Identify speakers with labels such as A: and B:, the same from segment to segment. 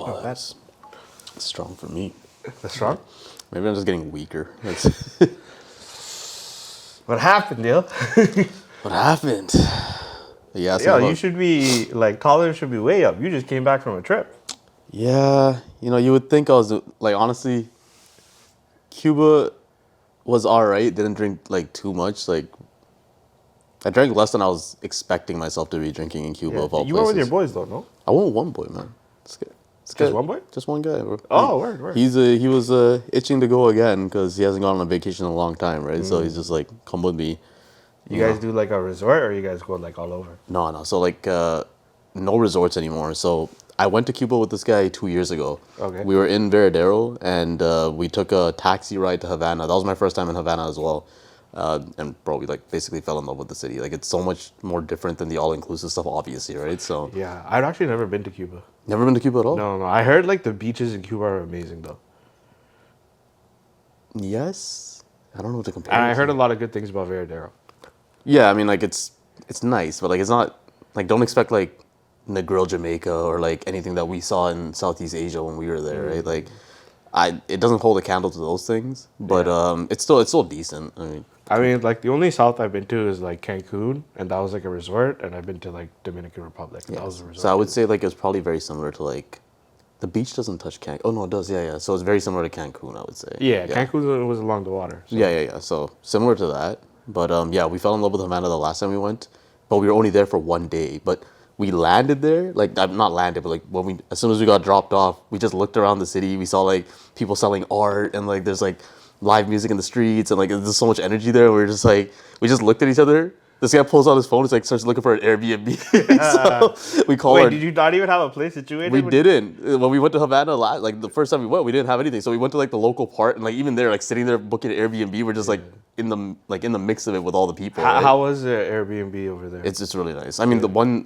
A: Not bad.
B: That's strong for me.
A: That's strong.
B: Maybe I'm just getting weaker. That's
A: What happened, Neil?
B: what happened. Yeah,
A: Yeah, you should be like tolerance should be way up. You just came back from a trip.
B: Yeah, you would think I was like, honestly, Cuba was all right. Didn't drink like too much. Like I drank less than I was expecting myself to be drinking in Cuba,
A: Yeah.
B: of all
A: You went with your
B: places.
A: boys though, no?
B: I went with one boy, man. It's good. It's
A: Just
B: good.
A: one boy?
B: Just one guy, bro.
A: Oh, word.
B: He was itching to go again because he hasn't gone on a vacation in a long time, right? So he's just like, come with me.
A: You guys do like a resort, or you guys go like all over?
B: No. So like, no resorts anymore. So I went to Cuba with this guy 2 years ago.
A: Okay.
B: We were in Veradero and we took a taxi ride to Havana. That was my first time in Havana as well. And bro, we like basically fell in love with the city. Like it's so much more different than the all-inclusive stuff, obviously, right? So
A: Yeah, I've actually never been to Cuba.
B: never been to Cuba at all.
A: No. I heard like the beaches in Cuba are amazing though,
B: Yes, I don't know what to compare.
A: and
B: it
A: I heard
B: to.
A: a lot of good things about Veradero.
B: Yeah, I mean, like it's nice, but like it's not like don't expect like Negril, Jamaica, or like anything that we saw in Southeast Asia when we were there, right? Like, it doesn't hold a candle to those things, but
A: Yeah.
B: it's still decent. I mean,
A: Like the only south I've been to is like Cancun, and that was like a resort, and I've been to like Dominican Republic. And that was a resort.
B: so I would say like it's probably very similar to like the beach doesn't touch Cancun. Oh no, it does. Yeah. So it's very similar to Cancun, I would say.
A: Yeah, Cancun was along the water. So.
B: Yeah. So similar to that. But yeah, we fell in love with Havana the last time we went, but we were only there for one day. But we landed there, like not landed, but like as soon as we got dropped off, we just looked around the city. We saw like people selling art and like there's like live music in the streets and like there's so much energy there. We just looked at each other. This guy pulls out his phone. He's like starts looking for an Airbnb. So we call
A: Wait,
B: our.
A: did you not even have a place situated?
B: We didn't. When we went to Havana, like the first time we didn't have anything. So we went to like the local part, and like even there, like sitting there booking an Airbnb, we're just like in the mix of it with all the people. Right?
A: How was the Airbnb over there?
B: It's really nice. I mean,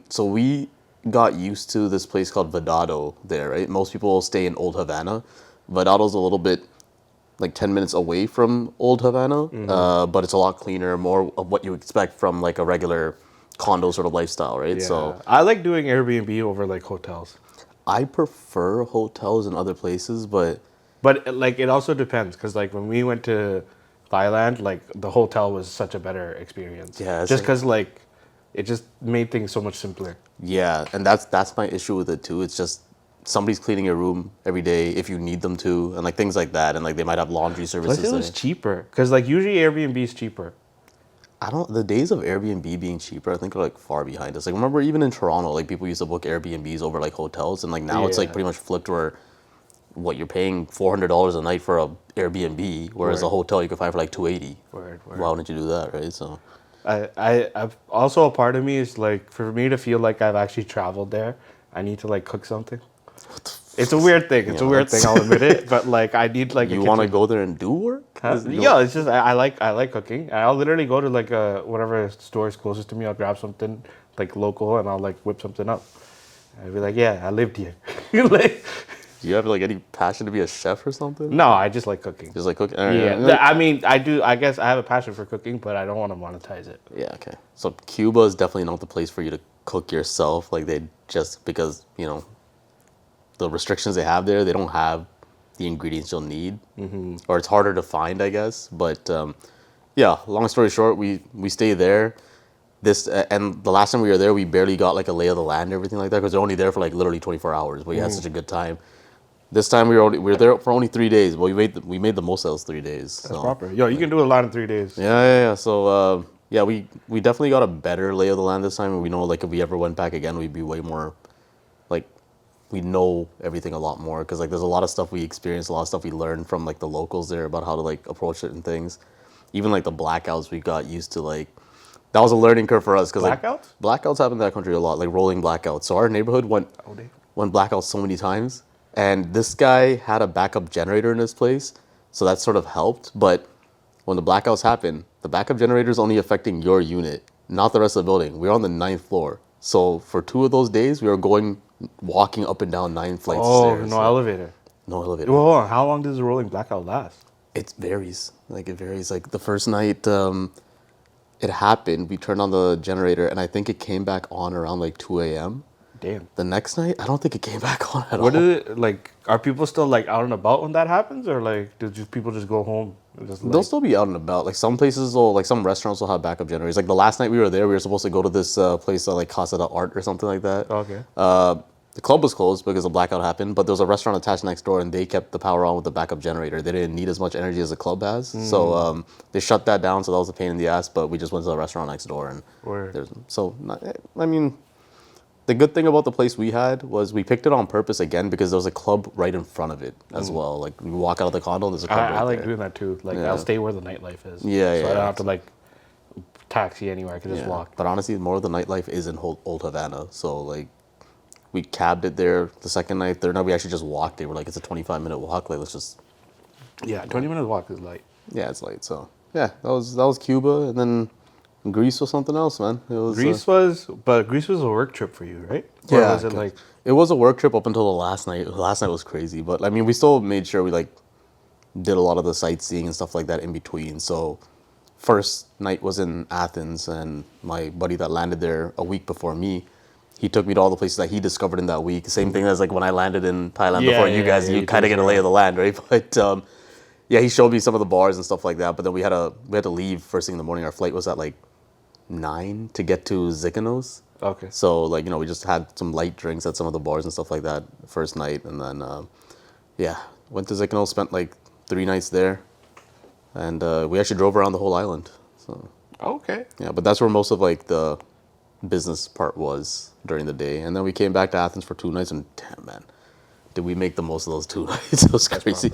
B: so we got used to this place called Vedado there, right? Most people stay in Old Havana. Vedado's a little bit like 10 minutes away from Old Havana, but it's a lot cleaner, more of what you expect from like a regular condo sort of lifestyle, right?
A: Yeah.
B: So
A: I like doing Airbnb over like hotels.
B: I prefer hotels in other places, but
A: Like it also depends, because like when we went to Thailand, like the hotel was such a better experience.
B: Yeah, it's
A: just
B: like-
A: because like it just made things so much simpler.
B: yeah, and that's my issue with it too. It's just somebody's cleaning your room every day if you need them to, and like things like that, and like they might have laundry services.
A: Plus it was
B: there.
A: cheaper, because like usually Airbnb is cheaper.
B: The days of Airbnb being cheaper, I think are like far behind us. Like remember even in Toronto, like people used to book Airbnbs over like hotels, and like now it's like
A: Yeah.
B: pretty much flipped where what you're paying $400 a night for a Airbnb, whereas a
A: Word.
B: hotel you can find for like $280.
A: Word.
B: Why wouldn't you do that, right? So
A: I've also, a part of me is like, for me to feel like I've actually traveled there, I need to like cook something. It's a weird thing. It's a weird thing. I'll admit it. But like, I need like.
B: you want to go there and do work?
A: Yeah, it's just I like cooking. I'll literally go to like whatever store is closest to me. I'll grab something like local and I'll like whip something up. I'll be like, yeah, I lived here. Like,
B: Do you have like any passion to be a chef or something?
A: no, I just like cooking.
B: Just like cooking.
A: Yeah, I mean, I do. I guess I have a passion for cooking, but I don't want to monetize it.
B: Yeah, okay. So Cuba is definitely not the place for you to cook yourself. Like they just because the restrictions they have there, they don't have the ingredients you'll need, or it's harder to find, I guess. But yeah, long story short, we stay there. And the last time we were there, we barely got like a lay of the land and everything like that because they're only there for like literally 24 hours. But we had such a good time. This time we were there for only 3 days, but we made the most of those 3 days.
A: That's proper. Yo, you can do a lot in 3 days.
B: Yeah. So yeah, we definitely got a better lay of the land this time, and we know like if we ever went back again, we'd be way more like we know everything a lot more because like there's a lot of stuff we experienced, a lot of stuff we learned from like the locals there about how to like approach certain things. Even like the blackouts, we got used to like that was a learning curve for us because like
A: Blackouts?
B: blackouts happen in that country a lot, like rolling blackouts. So our neighborhood went blackouts so many times. And this guy had a backup generator in his place, so that sort of helped. But when the blackouts happen, the backup generator is only affecting your unit, not the rest of the building. We were on the 9th floor. So for 2 of those days, we were walking up and down 9 flights of
A: Oh,
B: stairs.
A: no elevator.
B: No elevator.
A: Well, hold on. How long does a rolling blackout last?
B: It varies. Like, it varies. Like, the first night it happened, we turned on the generator, and I think it came back on around, like, 2 a.m.
A: Damn.
B: The next night, I don't think it came back on at
A: What
B: all.
A: is it like? Are people still like out and about when that happens, or like do just people just go home and just
B: They'll
A: like?
B: still be out and about. Like some places will, like some restaurants will have backup generators. Like the last night we were there, we were supposed to go to this place like Casa de Art or something like that.
A: Okay.
B: The club was closed because a blackout happened, but there was a restaurant attached next door, and they kept the power on with the backup generator. They didn't need as much energy as the club has, so they shut that down. So that was a pain in the ass. But we just went to the restaurant next door, and
A: Word.
B: I mean, the good thing about the place we had was we picked it on purpose again because there was a club right in front of it as well. Like we walk out of the condo, and there's a club
A: I
B: right
A: like
B: there.
A: doing that too. Like
B: Yeah.
A: I'll stay where the nightlife is.
B: Yeah,
A: So I
B: yeah.
A: don't have to like taxi anywhere. I can just
B: Yeah.
A: walk.
B: But honestly, more of the nightlife is in Old Havana. So like, we cabbed it there the second night. Third night, we actually just walked it. We're like, it's a 25-minute walk. Like, let's just
A: Yeah, 20 minutes walk is light.
B: yeah, it's late. So yeah, that was Cuba, and then Greece was something else, man. It was
A: Greece was a work trip for you, right? Or was it like?
B: it was a work trip up until the last night. The last night was crazy, but I mean, we still made sure we like did a lot of the sightseeing and stuff like that in between. So first night was in Athens, and my buddy that landed there a week before me, he took me to all the places that he discovered in that week. Same thing as like when I landed in Thailand
A: Yeah,
B: before
A: yeah,
B: you guys,
A: yeah,
B: you
A: you
B: kind of
A: took
B: get a
A: us
B: lay of
A: around.
B: the land, right? But yeah, he showed me some of the bars and stuff like that. But then we had to leave first thing in the morning. Our flight was at like 9 to get to Mykonos.
A: Okay.
B: So like we just had some light drinks at some of the bars and stuff like that first night, and then yeah, went to Mykonos, spent like 3 nights there, and we actually drove around the whole island. So
A: Okay.
B: yeah, but that's where most of like the business part was during the day, and then we came back to Athens for 2 nights, and damn man, did we make the most of those 2 nights? It was crazy.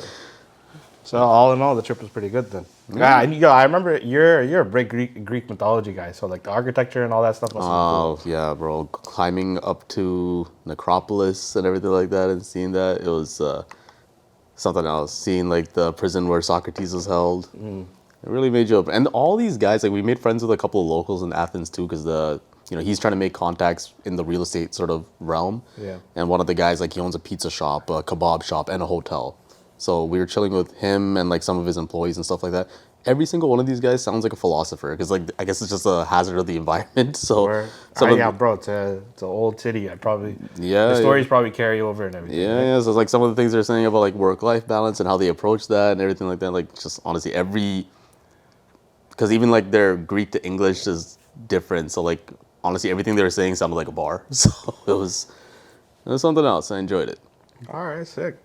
A: So all in all, the trip was pretty good then. Yeah, and I remember you're a big Greek mythology guy. So like the architecture and all that stuff must have been cool.
B: Oh yeah, bro, climbing up to Necropolis and everything like that, and seeing that, it was something else. Seeing like the prison where Socrates was held, it really made you up. And all these guys, like we made friends with a couple of locals in Athens too, because he's trying to make contacts in the real estate sort of realm.
A: Yeah.
B: And one of the guys, like he owns a pizza shop, a kebab shop, and a hotel. So we were chilling with him and like some of his employees and stuff like that. Every single one of these guys sounds like a philosopher, because like I guess it's just a hazard of the environment. So
A: Where, yeah, bro, it's an old city.
B: Yeah,
A: the stories probably carry over and everything.
B: Yeah,
A: right?
B: yeah. So it's like some of the things they're saying about like work-life balance and how they approach that and everything like that. Like just honestly, because even like their Greek to English is different. So like honestly, everything they were saying sounded like a bar. So it was something else. I enjoyed it.
A: All right, sick.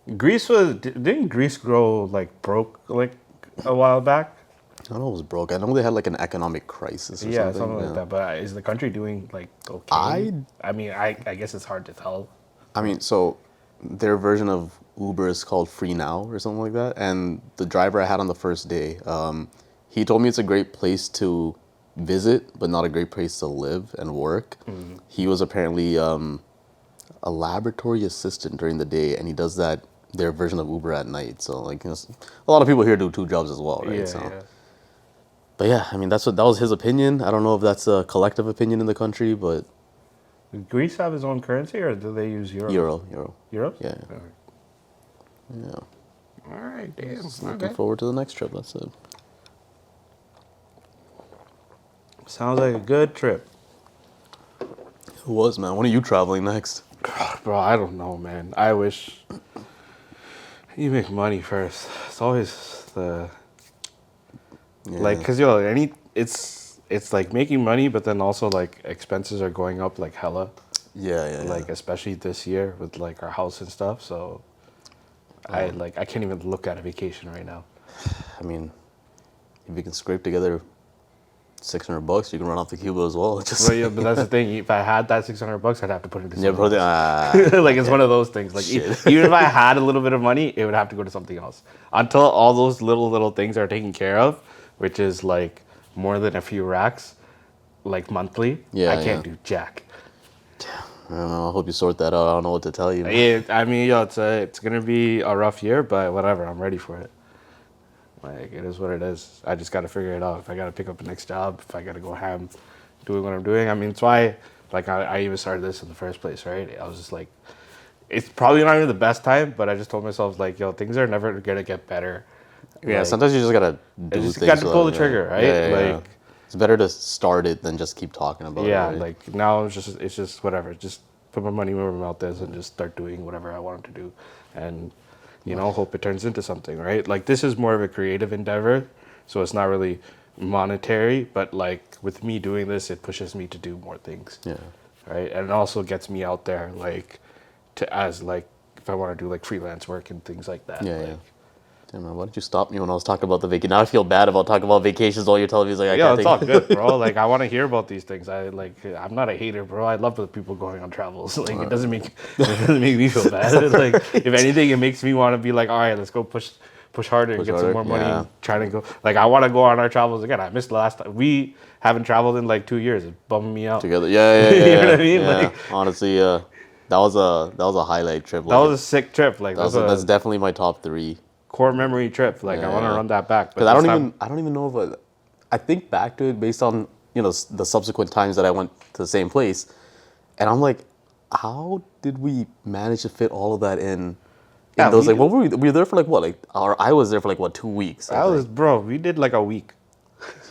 A: Didn't Greece grow like broke like a while back?
B: I don't know, it was broke. I know they had like an economic crisis or
A: Yeah,
B: something.
A: something like
B: Yeah.
A: that. But is the country doing like okay? I mean, I guess it's hard to tell.
B: I mean, so their version of Uber is called Free Now or something like that. And the driver I had on the first day, he told me it's a great place to visit, but not a great place to live and work. He was apparently a laboratory assistant during the day, and he does their version of Uber at night. So like, a lot of people here do 2 jobs as well, right?
A: Yeah,
B: So,
A: yeah.
B: but yeah, I mean, that was his opinion. I don't know if that's a collective opinion in the country, but
A: Does Greece have its own currency, or do they use euro?
B: Euro.
A: Euros?
B: Yeah.
A: All right.
B: Yeah.
A: All right, damn.
B: Looking
A: Okay.
B: forward to the next trip. That's it.
A: Sounds like a good trip.
B: Who was, man? When are you traveling next?
A: Bro, I don't know, man. I wish you make money first. It's always the
B: Yeah.
A: like, cause it's like making money, but then also like expenses are going up like hella.
B: Yeah.
A: Like especially this year with like our house and stuff. So I can't even look at a vacation right now.
B: I mean, if you can scrape together $600, you can run off to Cuba as well. Just
A: But yeah, but that's the thing. If I had that $600, I'd have to put it into
B: yeah,
A: something
B: bro.
A: else. Like it's one of those things. Like even if I had a little bit of money, it would have to go to something else. Until all those little things are taken care of, which is like more than a few racks, like monthly.
B: Yeah,
A: I can't
B: yeah.
A: do jack.
B: I don't know. I hope you sort that out. I don't know what to tell you. Man.
A: I mean, it's gonna be a rough year, but whatever. I'm ready for it. Like it is what it is. I just gotta figure it out. If I gotta pick up the next job, if I gotta go ham, doing what I'm doing. I mean, it's why like I even started this in the first place, right? I was just like, it's probably not even the best time, but I just told myself like, yo, things are never gonna get better.
B: Yeah,
A: Like,
B: sometimes you just gotta do
A: I just
B: things.
A: got to pull the
B: yeah.
A: trigger, right?
B: Yeah.
A: Like
B: It's better to start it than just keep talking about it.
A: Yeah,
B: Right?
A: like now it's just whatever. Just put my money where my mouth is and just start doing whatever I want to do, and hope it turns into something, right? Like this is more of a creative endeavor, so it's not really monetary, but like with me doing this, it pushes me to do more things,
B: Yeah.
A: right? And it also gets me out there, like to as like if I want to do like freelance work and things like that.
B: Yeah,
A: like,
B: yeah. Damn, man, why did you stop me when I was talking about the vacation? Now I feel bad about talking about vacations. All you're telling me is like, I
A: Yeah,
B: can't
A: it's all
B: take
A: good, bro. Like I want to hear about these things. I'm not a hater, bro. I love the people going on travels. Like it doesn't make me feel bad. Like if anything, it makes me want to be like, all right, let's go push harder and
B: Push
A: get
B: harder,
A: some more money.
B: yeah.
A: And try to go. Like I want to go on our travels again. I missed the last time. We haven't traveled in like 2 years. It's bumming me out.
B: together. Yeah, yeah, yeah.
A: You know what I
B: yeah.
A: mean?
B: Yeah.
A: Like
B: Honestly, that was a highlight trip.
A: that
B: Like
A: was a sick trip. Like
B: that's definitely my top three.
A: core memory trip. Like I want to
B: Yeah.
A: run that back. But
B: Because
A: this time,
B: I don't even know if I think back to it based on the subsequent times that I went to the same place, and I'm like, how did we manage to fit all of that in?
A: Yeah,
B: Those
A: we
B: like what were we were there for like what like or I was there for like what 2 weeks. I think.
A: bro. We did like a week,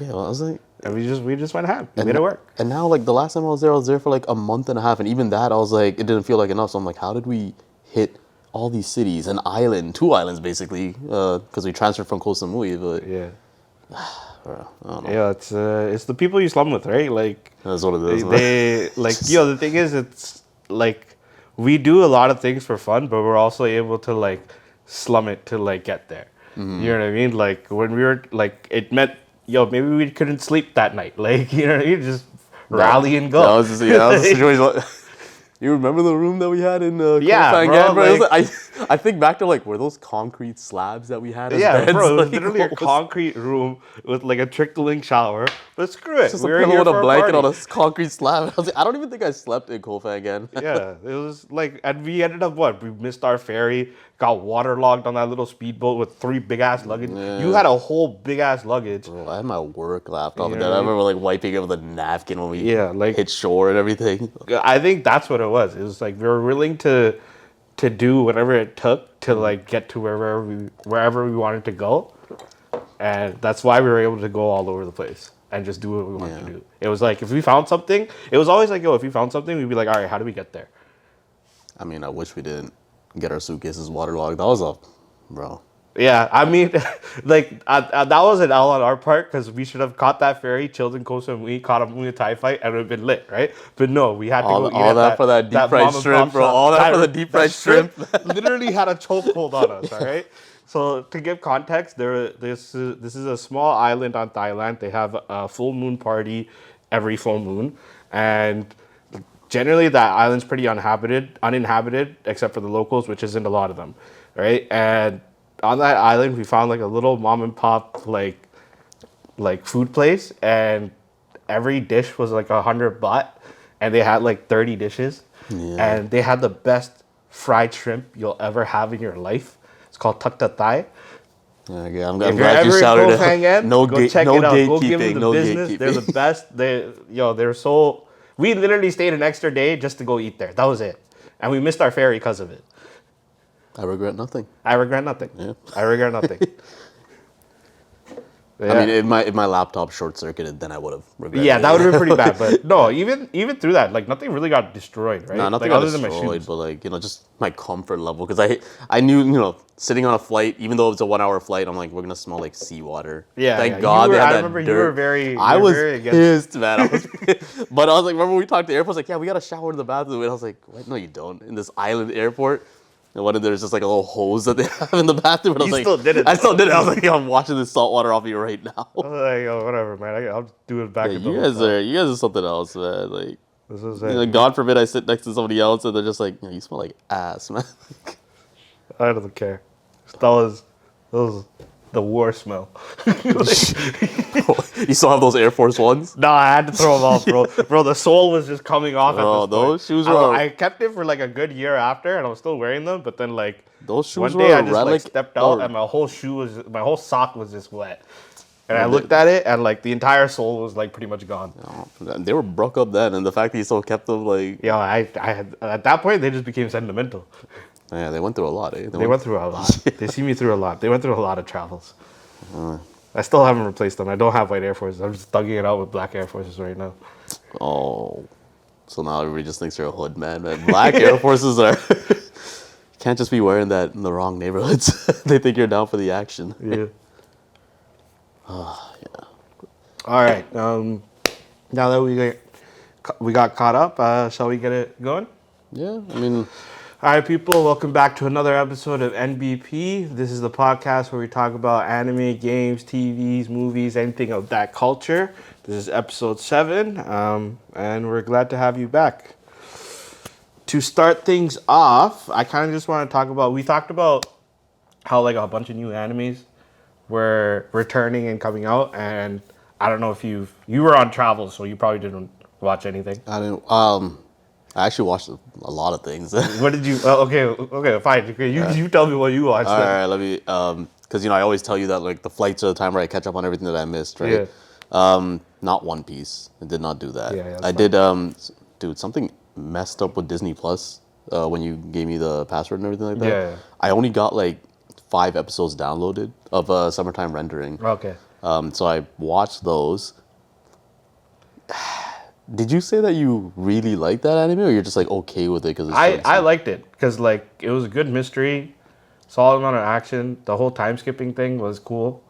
B: Yeah, I was like,
A: and we just went ham. We
B: and,
A: made it work.
B: and now like the last time I was there for like a month and a half, and even that I was like it didn't feel like enough. So I'm like, how did we hit all these cities, an island, two islands basically, because we transferred from Koh Samui, but
A: Yeah.
B: bro, I don't know.
A: Yeah, it's the people you slum with, right? Like
B: That's what it is. man.
A: they like the thing is it's like we do a lot of things for fun, but we're also able to like slum it to like get there.
B: Mm-hmm.
A: You know what I mean? Like when we were like it meant maybe we couldn't sleep that night. Like you know what I mean? Just rally and go.
B: That was the situation. You remember the room that we had in
A: Yeah,
B: Koh
A: bro,
B: Phangan, bro? It was
A: like-
B: I think back to like were those concrete slabs that we had as
A: Yeah,
B: beds?
A: bro, it was
B: Like,
A: literally a
B: what was-
A: concrete room with like a trickling shower. But screw it,
B: just
A: we
B: a
A: were
B: pillow
A: here
B: and
A: for
B: a blanket
A: party.
B: on a concrete slab. I was like, I don't even think I slept in Koh Phangan.
A: Yeah, it was like, and we ended up what? We missed our ferry, got waterlogged on that little speedboat with 3 big ass luggage. You had a whole big ass luggage.
B: Bro, I had my work laptop and
A: Yeah.
B: then I remember like wiping it with a napkin when we
A: Yeah, like-
B: hit shore and everything.
A: I think that's what it was. It was like we were willing to do whatever it took to like get to wherever we wanted to go, and that's why we were able to go all over the place and just do what we wanted to do. It was like if we found something, it was always like, if we found something, we'd be like, all right, how do we get there?
B: I mean, I wish we didn't get our suitcases waterlogged. That was bro.
A: Yeah, I mean, like that was an L on our part because we should have caught that ferry, chilled in Koh Samui, caught a Muay Thai fight, and it would have been lit, right? But no, we had to go eat
B: All
A: at
B: that for that deep fried
A: mom and
B: shrimp,
A: pop
B: bro.
A: shop.
B: All that for the deep fried shrimp.
A: Literally had a chokehold on us, all right? So to give context, this is a small island on Thailand. They have a full moon party every full moon, and generally that island's pretty uninhabited except for the locals, which isn't a lot of them, right? And on that island, we found like a little mom and pop like food place, and every dish was like 100 baht, and they had like 30 dishes, and they had the best fried shrimp you'll ever have in your life. It's called tuk tuk thai.
B: Okay, I'm
A: If you're
B: glad you
A: ever in
B: shouted
A: Koh
B: it.
A: Phangan, go check it out. Go give them the
B: no
A: business.
B: gatekeeping.
A: They're the best. They're so. We literally stayed an extra day just to go eat there. That was it, and we missed our ferry because of it.
B: I regret nothing.
A: I regret nothing.
B: Yeah.
A: I regret nothing. Yeah.
B: I mean, if my laptop short circuited, then I would have regretted.
A: Yeah,
B: it.
A: that would have been pretty bad. But no, even through that, like nothing really got destroyed, right?
B: Nah, nothing
A: like,
B: got
A: other than my
B: destroyed,
A: shoes.
B: but like just my comfort level because I knew sitting on a flight, even though it's a 1 hour flight, I'm like we're gonna smell like seawater.
A: Yeah,
B: thank
A: yeah.
B: God they had
A: I
B: that
A: remember
B: dirt.
A: you were very.
B: I
A: you were
B: was
A: very against.
B: pissed, man. I was pissed. But I was like, remember we talked to the airport? Like, yeah, we got a shower in the bathroom, and I was like, what? No, you don't. In this island airport. And one of there's just like a little hose that they have in the bathroom. And I was
A: You
B: like,
A: still did it,
B: I still
A: though.
B: did it. I was like, I'm washing this salt water off you right now.
A: I was like, oh, whatever, man. I'll do it back.
B: Yeah,
A: at the
B: you guys
A: hotel.
B: are something else, man. Like,
A: This is
B: you know,
A: it.
B: God forbid I sit next to somebody else and they're just like, you smell like ass, man.
A: I don't care. That was the worst smell.
B: You still have those Air Force Ones?
A: No, I had to throw them off, bro. Bro, the sole was just coming off.
B: Bro,
A: at this
B: those
A: point.
B: shoes were-
A: I kept it for like a good year after, and I was still wearing them. But then, like
B: Those shoes
A: one
B: were
A: day, I
B: a
A: just like
B: relic
A: stepped out,
B: or-
A: and my whole sock was just wet. And I looked at it, and like the entire sole was like pretty much gone.
B: They were broke up then, and the fact that you still kept them, like,
A: Yeah, I had at that point they just became sentimental.
B: yeah, they went through a lot, eh?
A: They went through a lot. They see me through a lot. They went through a lot of travels. I still haven't replaced them. I don't have white Air Forces. I'm just thugging it out with black Air Forces right now.
B: Oh, so now everybody just thinks you're a hood man. Black Air Forces are. You can't just be wearing that in the wrong neighborhoods. They think you're down for the action.
A: Yeah.
B: Yeah.
A: All right. Now that we got caught up, shall we get it going?
B: Yeah, I mean,
A: All right, people. Welcome back to another episode of NBP. This is the podcast where we talk about anime, games, TVs, movies, anything of that culture. This is episode 7, and we're glad to have you back. To start things off, I kind of just want to talk about. We talked about how like a bunch of new animes were returning and coming out, and I don't know if you were on travel, so you probably didn't watch anything.
B: I didn't. I actually watched a lot of things.
A: What did you? Okay, fine. Okay, you tell me what you watched.
B: All
A: then.
B: right, let me. Because I always tell you that like the flights are the time where I catch up on everything that I missed, right? Not One Piece. I did not do that.
A: Yeah,
B: I did. Dude, something messed up with Disney Plus when you gave me the password and everything like that.
A: Yeah.
B: I only got like 5 episodes downloaded of Summertime Rendering.
A: Okay.
B: So I watched those. Did you say that you really liked that anime, or you're just like okay with it because
A: I liked it because like it was a good mystery, solid amount of action. The whole time skipping thing was cool.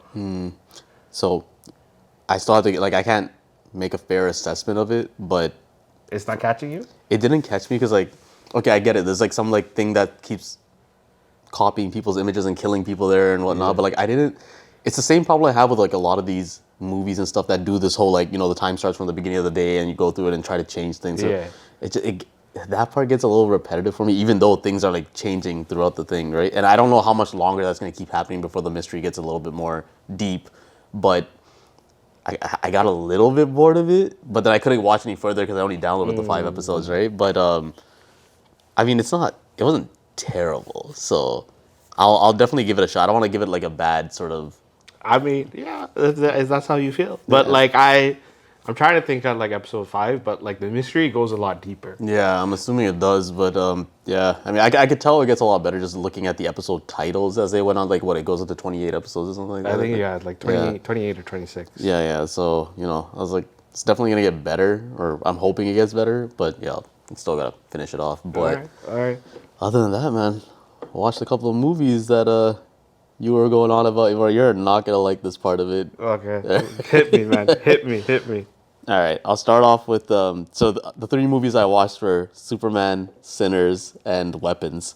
B: So I still have to like I can't make a fair assessment of it, but
A: It's not catching you?
B: it didn't catch me because like okay, I get it. There's like some like thing that keeps copying people's images and killing people there and whatnot, but like I didn't. It's the same problem I have with like a lot of these movies and stuff that do this whole like the time starts from the beginning of the day and you go through it and try to change things. So
A: Yeah.
B: that part gets a little repetitive for me, even though things are like changing throughout the thing, right? And I don't know how much longer that's going to keep happening before the mystery gets a little bit more deep, but I got a little bit bored of it, but then I couldn't watch any further because I only downloaded the 5 episodes, right? But I mean, it wasn't terrible, so I'll definitely give it a shot. I don't want to give it like a bad sort of.
A: I mean, yeah, that's how you feel. But
B: Yeah.
A: like I'm trying to think of like episode 5, but like the mystery goes a lot deeper.
B: Yeah, I'm assuming it does, but yeah. I mean, I could tell it gets a lot better just looking at the episode titles as they went on. Like, what, it goes up to 28 episodes or something like that?
A: I think like 28 or 26.
B: Yeah. So, I was like, it's definitely going to get better, or I'm hoping it gets better, but yeah, it's still got to finish it off. But
A: All right.
B: other than that, man, I watched a couple of movies that you were going on about, where you're not going to like this part of it.
A: Okay. Hit me, man. Hit me.
B: All right, I'll start off with so the 3 movies I watched were Superman, Sinners, and Weapons.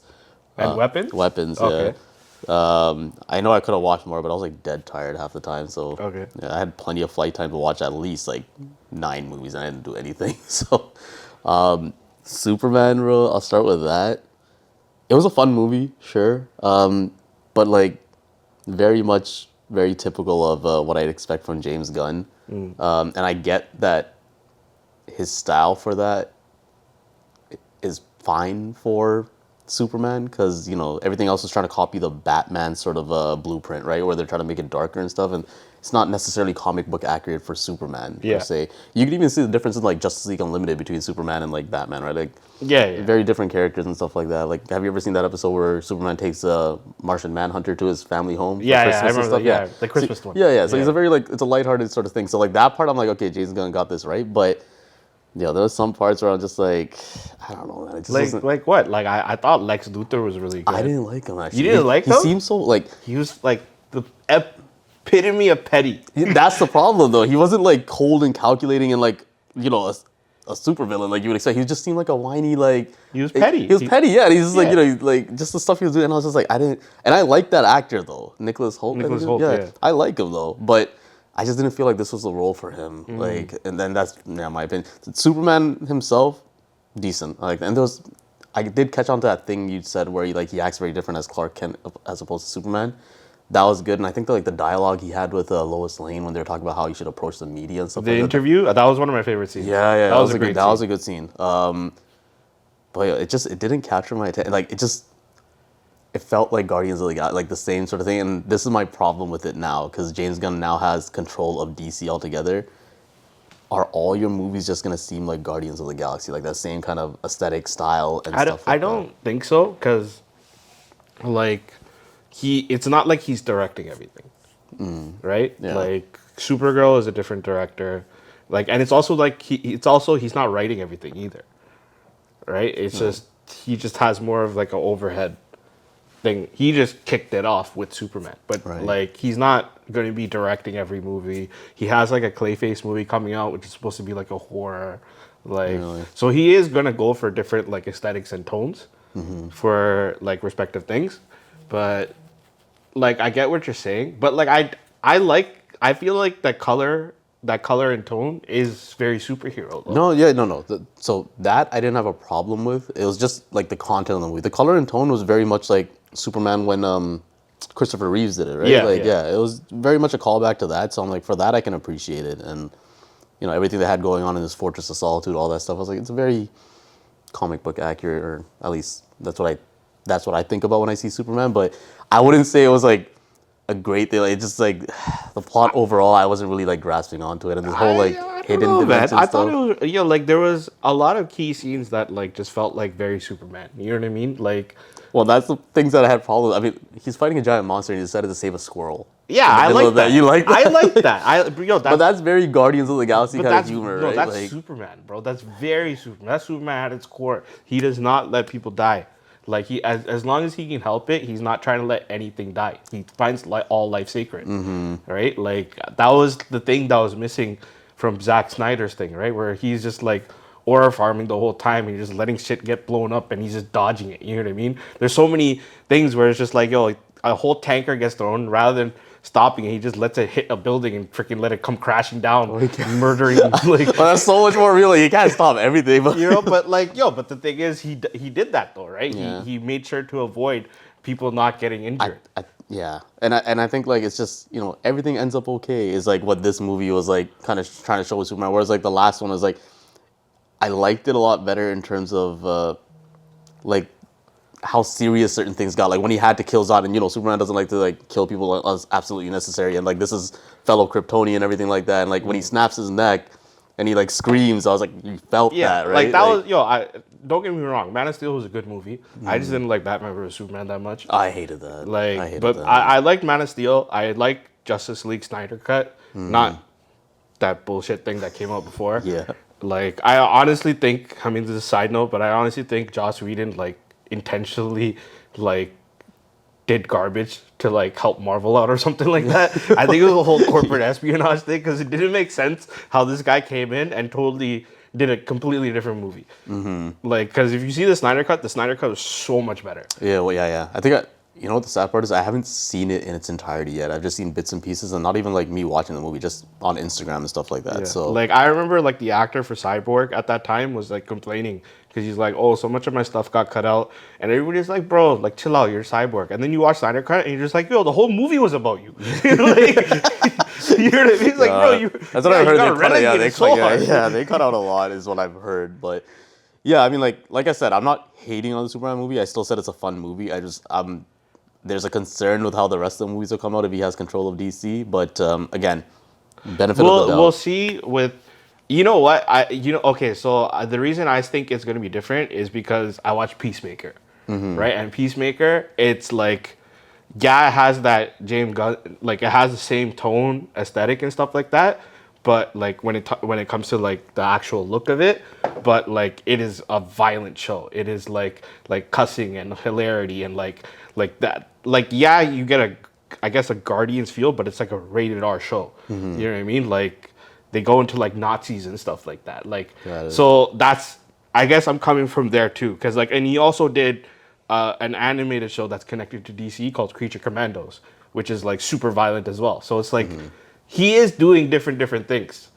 A: And Weapons?
B: Weapons,
A: Okay.
B: yeah. I know I could have watched more, but I was like dead tired half the time. So
A: Okay.
B: yeah, I had plenty of flight time to watch at least like 9 movies, and I didn't do anything. So Superman, bro, I'll start with that. It was a fun movie, sure, but like very typical of what I'd expect from James Gunn. And I get that his style for that is fine for Superman because, everything else is trying to copy the Batman sort of blueprint, right? Where they're trying to make it darker and stuff. And it's not necessarily comic book accurate for Superman,
A: Yeah.
B: per se. You can even see the difference in, like, Justice League Unlimited between Superman and, like, Batman, right? Like,
A: Yeah.
B: very different characters and stuff like that. Like, have you ever seen that episode where Superman takes Martian Manhunter to his family home for
A: Yeah,
B: Christmas
A: I remember
B: and stuff?
A: that. Yeah, the Christmas one.
B: Yeah. So he's a very it's a lighthearted sort of thing. So like that part, I'm like, okay, James Gunn got this right. But there was some parts where I'm just like, I don't know, man. It just wasn't.
A: Like what? Like I thought Lex Luthor was really good.
B: I didn't like him actually.
A: You didn't like him?
B: He seemed so like.
A: He was like the epitome of petty.
B: That's the problem though. He wasn't like cold and calculating and like a supervillain like you would expect. He just seemed like a whiny like.
A: He was petty.
B: He was petty, yeah. And he's just
A: Yeah.
B: like like just the stuff he was doing. And I was just like, I didn't. And I like that actor though, Nicholas Hoult.
A: Nicholas Hoult, yeah.
B: I like him though, but I just didn't feel like this was the role for him. Like, and then that's my opinion. Superman himself, decent. Like, and I did catch on to that thing you said where he acts very different as Clark Kent as opposed to Superman. That was good, and I think the dialogue he had with Lois Lane when they were talking about how he should approach the media and stuff.
A: The
B: like that.
A: interview, that was one of my favorite scenes.
B: Yeah,
A: that was a great.
B: That was a good scene. But yeah, it didn't capture my attention. Like it felt like Guardians of the Galaxy, like the same sort of thing. And this is my problem with it now because James Gunn now has control of DC altogether. Are all your movies just gonna seem like Guardians of the Galaxy, like that same kind of aesthetic style and stuff?
A: I don't think so because, like, it's not like he's directing everything. right?
B: Yeah.
A: Like Supergirl is a different director, like, and it's also like he's not writing everything either, right? It's just he just has more of like an overhead thing. He just kicked it off with Superman, but
B: Right.
A: like he's not going to be directing every movie. He has like a Clayface movie coming out, which is supposed to be like a horror, like
B: Really?
A: so he is going to go for different like aesthetics and tones for like respective things, but like I get what you're saying, but like I feel like that color and tone is very superhero though.
B: No, yeah, no. So that I didn't have a problem with. It was just like the content of the movie. The color and tone was very much like Superman when Christopher Reeves did it, right?
A: Yeah,
B: like
A: yeah.
B: it was very much a callback to that. So I'm like, for that I can appreciate it, and everything they had going on in this Fortress of Solitude, all that stuff. I was like, it's a very comic book accurate, or at least that's what I think about when I see Superman. But I wouldn't say it was like a great thing. Like, it's just like the plot overall, I wasn't really like grasping onto it, and this whole like
A: I don't
B: hidden
A: know, man.
B: dimension
A: I
B: stuff.
A: thought it was like there was a lot of key scenes that like just felt like very Superman. You know what I mean? Like
B: Well, that's the things that I had problems. I mean, he's fighting a giant monster, and he decided to save a squirrel.
A: yeah,
B: In the
A: I
B: middle
A: like
B: of that.
A: that.
B: You like that?
A: I like that.
B: But that's very Guardians of the Galaxy
A: but
B: kind of
A: that's
B: humor,
A: no,
B: right?
A: that's
B: Like,
A: Superman, bro. That's very Superman. That's Superman at its core. He does not let people die. Like he, as long as he can help it, he's not trying to let anything die. He finds all life sacred, right? Like that was the thing that was missing from Zack Snyder's thing, right? Where he's just like aura farming the whole time, and he's just letting shit get blown up, and he's just dodging it. You know what I mean? There's so many things where it's just like, yo, a whole tanker gets thrown rather than stopping it, he just lets it hit a building and freaking let it come crashing down, murdering like.
B: well, that's so much more real. Like, you can't stop everything, but
A: But like, but the thing is, he did that though, right?
B: Yeah.
A: He made sure to avoid people not getting injured.
B: yeah, and I think like it's just everything ends up okay is like what this movie was like kind of trying to show with Superman. Whereas like the last one was like I liked it a lot better in terms of like how serious certain things got. Like when he had to kill Zod, and Superman doesn't like to like kill people as absolutely necessary, and like this is fellow Kryptonian and everything like that. And like when he snaps his neck and he like screams, I was like, you felt that, right?
A: Like that was I don't get me wrong, Man of Steel was a good movie. I just didn't like Batman vs Superman that much.
B: I hated that.
A: Like,
B: I hated
A: but
B: that.
A: I liked Man of Steel. I liked Justice League Snyder cut, not that bullshit thing that came out before.
B: Yeah.
A: Like I honestly think, I mean, this is a side note, but I honestly think Joss Whedon like intentionally like did garbage to like help Marvel out or something like that. I think it was a whole corporate espionage thing because it didn't make sense how this guy came in and totally did a completely different movie. Like, because if you see the Snyder Cut was so much better.
B: Yeah, well, yeah. I think what the sad part is? I haven't seen it in its entirety yet. I've just seen bits and pieces, and not even like me watching the movie, just on Instagram and stuff like that.
A: Yeah.
B: So
A: like I remember like the actor for Cyborg at that time was like complaining because he's like, oh, so much of my stuff got cut out, and everybody's like, bro, like chill out, you're Cyborg. And then you watch Snyder Cut and you're just like, yo, the whole movie was about you. Like, you know what I mean? He's like, bro, you.
B: That's what I've heard.
A: They
B: They cut out a lot, is what I've heard. But yeah, I mean, like I said, I'm not hating on the Superman movie. I still said it's a fun movie. There's a concern with how the rest of the movies will come out if he has control of DC. But again, benefit of the doubt.
A: We'll see with. You know what? Okay, so the reason I think it's going to be different is because I watched Peacemaker, right? And Peacemaker, it's like, yeah, it has that James Gunn, like it has the same tone, aesthetic and stuff like that, but like when it comes to like the actual look of it, but like it is a violent show. It is like cussing and hilarity and like that. Like, yeah, you get a Guardians feel, but it's like a rated R show. You know what I mean? Like, they go into like Nazis and stuff like that. Like, so that's, I guess I'm coming from there too. Cause like, and he also did an animated show that's connected to DC called Creature Commandos, which is like super violent as well. So it's like, he is doing different things.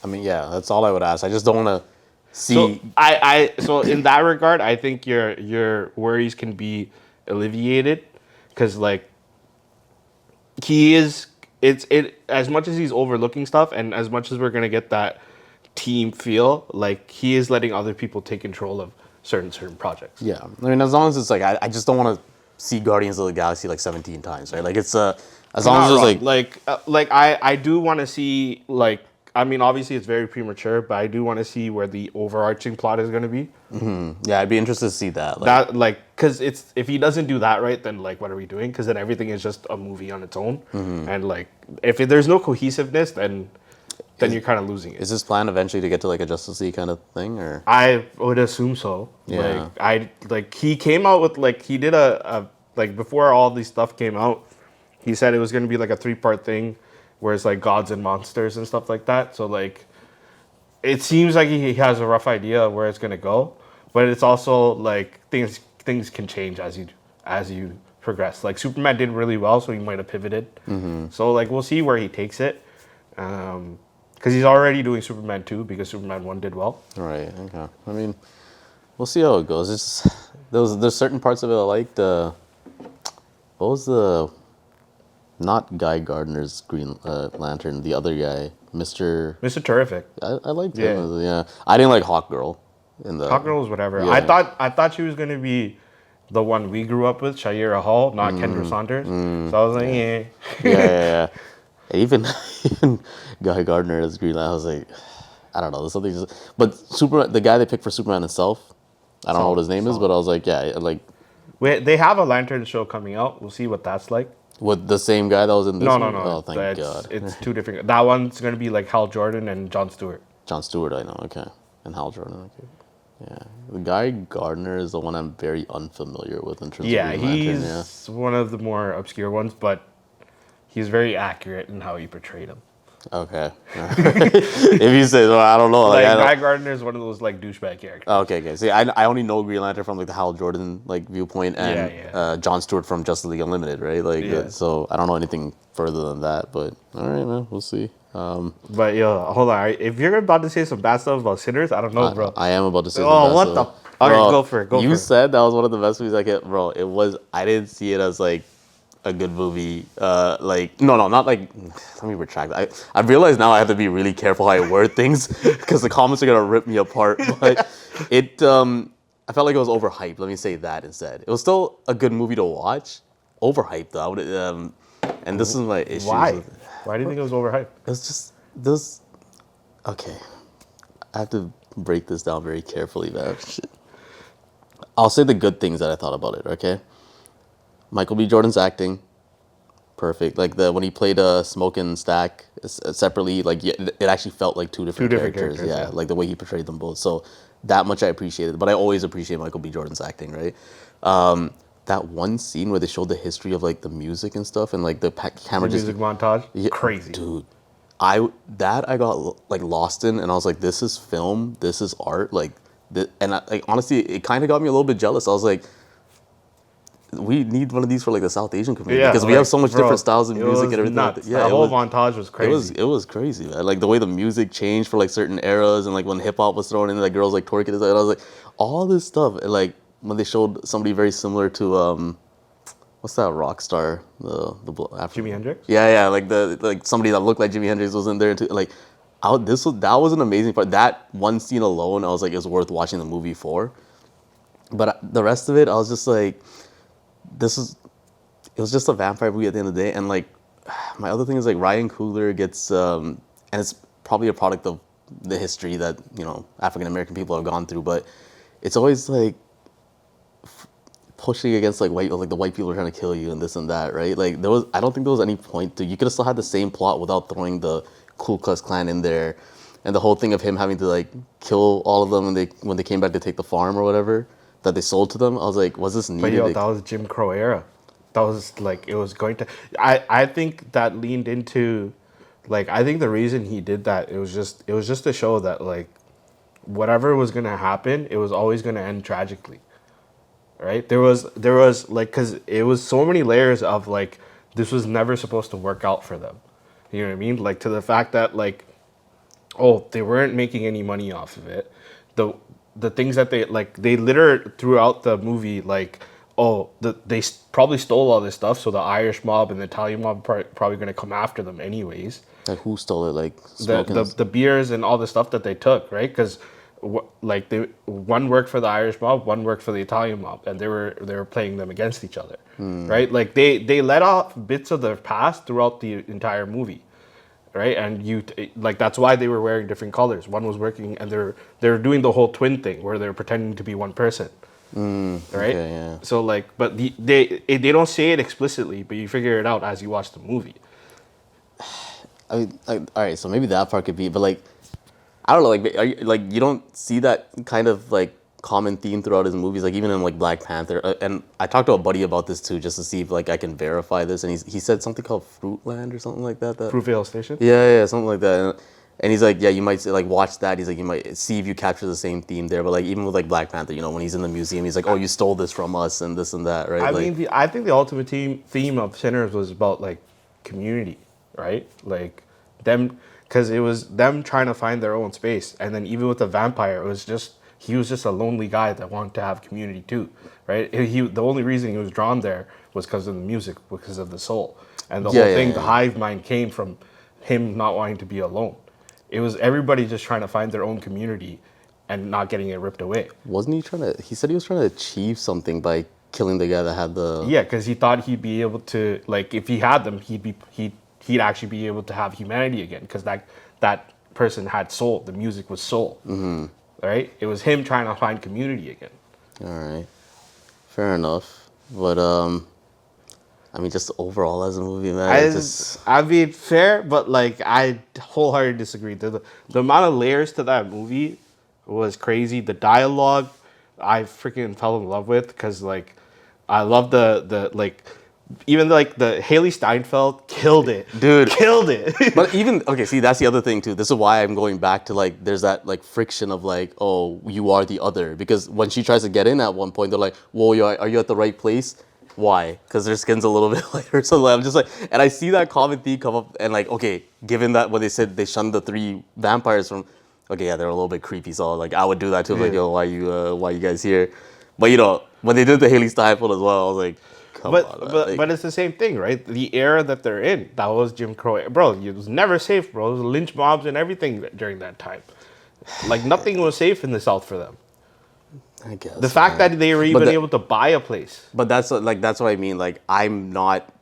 B: I mean, yeah, that's all I would ask. I just don't want to see.
A: So so in that regard, I think your worries can be alleviated. Cause like, it's as much as he's overlooking stuff and as much as we're gonna get that team feel, like he is letting other people take control of certain projects.
B: Yeah, I mean, as long as it's like, I just don't want to see Guardians of the Galaxy like 17 times, right? Like it's as long as it's like
A: I do want to see like I mean, obviously it's very premature, but I do want to see where the overarching plot is going to be.
B: Yeah, I'd be interested to see that. Like,
A: That like, because it's if he doesn't do that right, then like, what are we doing? Because then everything is just a movie on its own, and like, if there's no cohesiveness, then you're kind of losing it.
B: is his plan eventually to get to like a Justice League kind of thing, or?
A: I would assume so.
B: Yeah.
A: He came out with like he did a like before all these stuff came out, he said it was gonna be like a 3-part thing, where it's like gods and monsters and stuff like that. So like, it seems like he has a rough idea of where it's gonna go, but it's also like things can change as you progress. Like Superman did really well, so he might have pivoted. So like we'll see where he takes it. Because he's already doing Superman 2 because Superman 1 did well.
B: Right. Okay. I mean, we'll see how it goes. It's there's certain parts of it I liked. What was the not Guy Gardner's Green Lantern? The other guy,
A: Mr. Terrific.
B: I liked
A: Yeah.
B: him. Yeah. I didn't like Hawkgirl in the.
A: Hawkgirl was whatever.
B: Yeah.
A: I thought she was gonna be the one we grew up with, Shaira Hall, not Kendra Saunders. So I was like, yeah.
B: Yeah. Even Guy Gardner as Green Lantern, I was like, I don't know. There's something. But Superman, the guy they picked for Superman himself, I don't know what his name is, but I was like, yeah, like.
A: They have a Lantern show coming out. We'll see what that's like.
B: With the same guy that was in this
A: No,
B: one?
A: no.
B: Oh, thank God.
A: It's two different. That one's gonna be like Hal Jordan and Jon Stewart.
B: Jon Stewart, I know. Okay. And Hal Jordan. Okay. Yeah. The Guy Gardner is the one I'm very unfamiliar with in terms of Green Lantern.
A: He's one of the more obscure ones, but he's very accurate in how he portrayed him.
B: Okay. If you say, well, I don't know.
A: Like
B: I don't-
A: Guy Gardner is one of those like douchebag characters.
B: Okay. See, I only know Green Lantern from like the Hal Jordan like viewpoint and
A: Yeah.
B: Jon Stewart from Justice League Unlimited, right? Like,
A: Yeah.
B: so I don't know anything further than that. But all right, man, we'll see.
A: But yo, hold on. If you're about to say some bad stuff about Sinners, I don't know, bro.
B: I am about to say.
A: Oh,
B: the
A: what
B: best
A: the?
B: of it.
A: Okay,
B: Bro,
A: go for it. Go
B: you
A: for it.
B: said that was one of the best movies I get, bro. It was. I didn't see it as like a good movie. Like no, not like. Let me retract. I realize now I have to be really careful how I word things because the comments are gonna rip me apart. But it. I felt like it was overhyped. Let me say that instead. It was still a good movie to watch. Overhyped though. I would. And this is my issue.
A: Why? Why do you think it was overhyped?
B: It's just this. Okay, I have to break this down very carefully, man. Shit. I'll say the good things that I thought about it. Okay, Michael B. Jordan's acting, perfect. Like when he played Smoke and Stack separately, like it actually felt like two different characters. Yeah, like the way he portrayed them both. So that much I appreciated. But I always appreciate Michael B. Jordan's acting, right? That one scene where they showed the history of like the music and stuff, and like the camera
A: Music montage, crazy,
B: dude. I got like lost in, and I was like, this is film, this is art, like, like honestly, it kind of got me a little bit jealous. I was like, we need one of these for like the South Asian community because we have so much different styles of music and everything.
A: Nuts.
B: Yeah,
A: the whole montage was crazy.
B: It was crazy, man. Like the way the music changed for like certain eras, and like when hip hop was thrown in, like girls like twerking, and I was like, all this stuff, and like when they showed somebody very similar to what's that rock star? The
A: Jimi Hendrix?
B: Yeah, like somebody that looked like Jimi Hendrix was in there too. Like, that was an amazing part. That one scene alone, I was like, it was worth watching the movie for. But the rest of it, I was just like, it was just a vampire movie at the end of the day. And like, my other thing is like Ryan Coogler gets, and it's probably a product of the history that African American people have gone through, but it's always like pushing against like the white people are trying to kill you and this and that, right? Like I don't think there was any point to. You could have still had the same plot without throwing the Ku Klux Klan in there, and the whole thing of him having to like kill all of them when they came back to take the farm or whatever that they sold to them. I was like, was this needed?
A: But that was Jim Crow era. That was like it was going to. I think that leaned into, like I think the reason he did that it was just to show that like, whatever was gonna happen, it was always gonna end tragically. Right? There was like, because it was so many layers of like, this was never supposed to work out for them. You know what I mean? Like to the fact that like, oh, they weren't making any money off of it. The things that they littered throughout the movie, like, oh, they probably stole all this stuff, so the Irish mob and the Italian mob are probably going to come after them anyways.
B: Like who stole it? Like
A: the beers and all the stuff that they took, right? Because like one worked for the Irish mob, one worked for the Italian mob, and they were playing them against each other, right? Like they let off bits of their past throughout the entire movie, right? And like that's why they were wearing different colors. One was working, and they're doing the whole twin thing where they're pretending to be one person, right?
B: Okay, yeah.
A: So like, but they don't say it explicitly, but you figure it out as you watch the movie.
B: I mean, like, all right, so maybe that part could be, but like, I don't know, like, you don't see that kind of like common theme throughout his movies, like even in like Black Panther. And I talked to a buddy about this too, just to see if like I can verify this. And he said something called Fruitland or something like that.
A: Fruitvale Station.
B: Yeah, something like that. And he's like, yeah, you might like watch that. He's like, you might see if you capture the same theme there. But like even with like Black Panther, you know, when he's in the museum, he's like, oh, you stole this from us and this and that, right?
A: I think the ultimate theme of Sinners was about like community, right? Like them, because it was them trying to find their own space. And then even with the vampire, he was just a lonely guy that wanted to have community too, right? The only reason he was drawn there was because of the music, because of the soul, and the whole thing. The hive mind came from him not wanting to be alone. It was everybody just trying to find their own community and not getting it ripped away.
B: Wasn't he trying to? He said he was trying to achieve something by killing the guy that had the.
A: Yeah, because he thought he'd be able to, like, if he had them, he'd actually be able to have humanity again, because that person had soul. The music was soul. Mm-hmm. Right? It was him trying to find community again.
B: All right, fair enough. But I mean, just overall as a movie, man.
A: I mean, fair, but like I wholeheartedly disagree. The amount of layers to that movie was crazy. The dialogue, I freaking fell in love with, because like I love the like. Even like the Haley Steinfeld killed it,
B: dude,
A: killed it.
B: But even okay, see, that's the other thing too. This is why I'm going back to like there's that like friction of like, oh, you are the other, because when she tries to get in at one point, they're like, whoa, are you at the right place? Why? Because their skin's a little bit lighter. So like, I'm just like, and I see that common theme come up, and like, okay, given that when they said they shunned the 3 vampires from, okay, yeah, they're a little bit creepy. So like, I would do that too. Yeah. Like, yo, why you guys here? But you know, when they did the Haley Steinfeld as well, I was like.
A: But it's the same thing, right? The era that they're in, that was Jim Crow. Bro, it was never safe, bro. It was lynch mobs and everything during that time. Like, nothing was safe in the South for them.
B: I guess.
A: The fact that they were even able to buy a place.
B: But that's what I mean. Like, I'm not...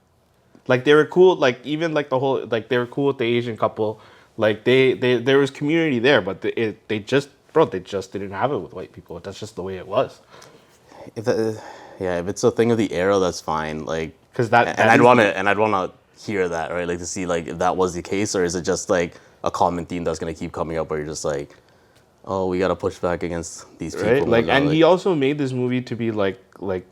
A: Like, they were cool. Like, even, like, the whole... Like, they were cool with the Asian couple. Like, there was community there, but they just didn't have it with white people. That's just the way it was.
B: Yeah, if it's a thing of the era, that's fine. Like,
A: because
B: I'd want to hear that, right? Like to see like if that was the case, or is it just like a common theme that's gonna keep coming up, where you're just like, oh, we gotta push back against these people,
A: right? Like, and he also made this movie to be like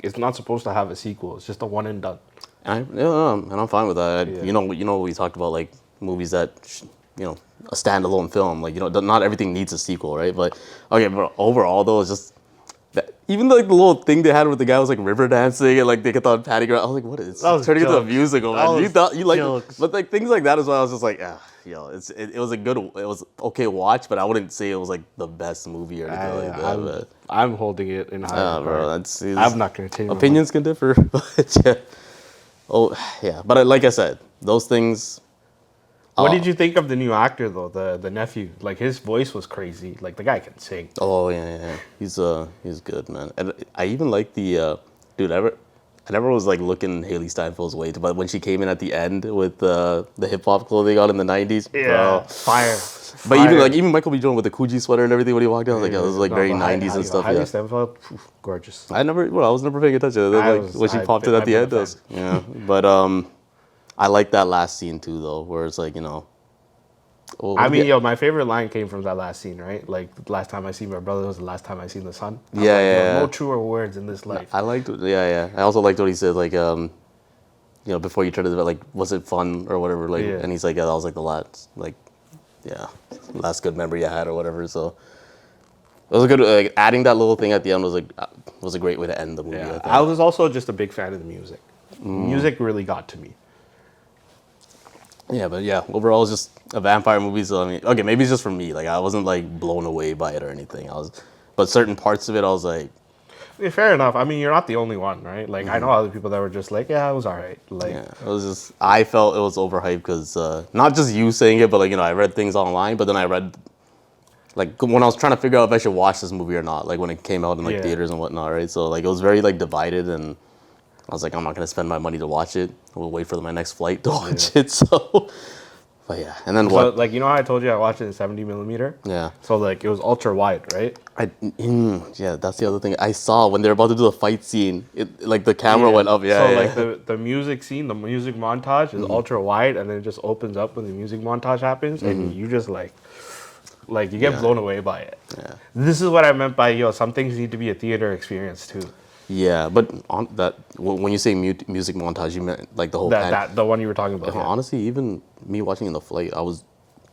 A: it's not supposed to have a sequel. It's just a one and done.
B: And I'm fine with that. Yeah. You know, we talked about like movies that, a standalone film. Like, not everything needs a sequel, right? But okay, but overall though, it's just. Even like the little thing they had with the guy was like river dancing and like they kept on patting around. I was like, what is this? It's turning into a musical, man. You thought you like, but like things like that as well. I was just like, it was okay watch, but I wouldn't say it was like the best movie or anything like that.
A: I'm holding it in high regard. I'm not gonna change.
B: Opinions can differ, but yeah. Oh yeah, but like I said, those things.
A: What did you think of the new actor though, the nephew? Like his voice was crazy. Like the guy can sing.
B: Oh yeah. He's good, man. And I even like the dude. I never was like looking Haley Steinfeld's way, but when she came in at the end with the hip hop clothing on in the '90s,
A: yeah, fire.
B: But even Michael B. Jordan with the Coogee sweater and everything when he walked out, I was like, this is like very '90s and stuff.
A: Haley Steinfeld, gorgeous.
B: I was never paying attention. When she popped in at the end, yeah. But I like that last scene too, though, where it's like,
A: my favorite line came from that last scene, right? Like, the last time I seen my brother was the last time I seen the sun.
B: Yeah.
A: No truer words in this life.
B: I liked it. Yeah. I also liked what he said, like, before you tried to, like, was it fun or whatever? Like, and he's like, yeah, that was like the last good memory I had or whatever. So it was a good, like, adding that little thing at the end was a great way to end the movie.
A: Yeah. I was also just a big fan of the music. Music really got to me.
B: Yeah, but overall it's just a vampire movie. So I mean, okay, maybe it's just for me. Like I wasn't like blown away by it or anything. But certain parts of it, I was like,
A: yeah, fair enough. I mean, you're not the only one, right? Like I know other people that were just like, yeah, it was alright. Like,
B: it was just I felt it was overhyped because not just you saying it, but like I read things online. But then I read like when I was trying to figure out if I should watch this movie or not, like when it came out in like theaters and whatnot, right? So like it was very like divided and. I was like, I'm not gonna spend my money to watch it. We'll wait for my next flight to watch it. So But yeah, and then
A: So
B: what?
A: like, you know how I told you I watched it in 70 millimeter?
B: Yeah.
A: So like it was ultra wide, right?
B: Yeah, that's the other thing. I saw when they were about to do the fight scene, like the camera went up. Yeah,
A: So
B: yeah.
A: like the music scene, the music montage is ultra wide, and then it just opens up when the music montage happens, and you just like you get
B: Yeah.
A: blown away by it.
B: Yeah.
A: This is what I meant by some things need to be a theater experience too.
B: Yeah, but on that, when you say music montage, you meant like the whole
A: That the one you were talking about. Yeah.
B: Honestly, even me watching in the flight, I was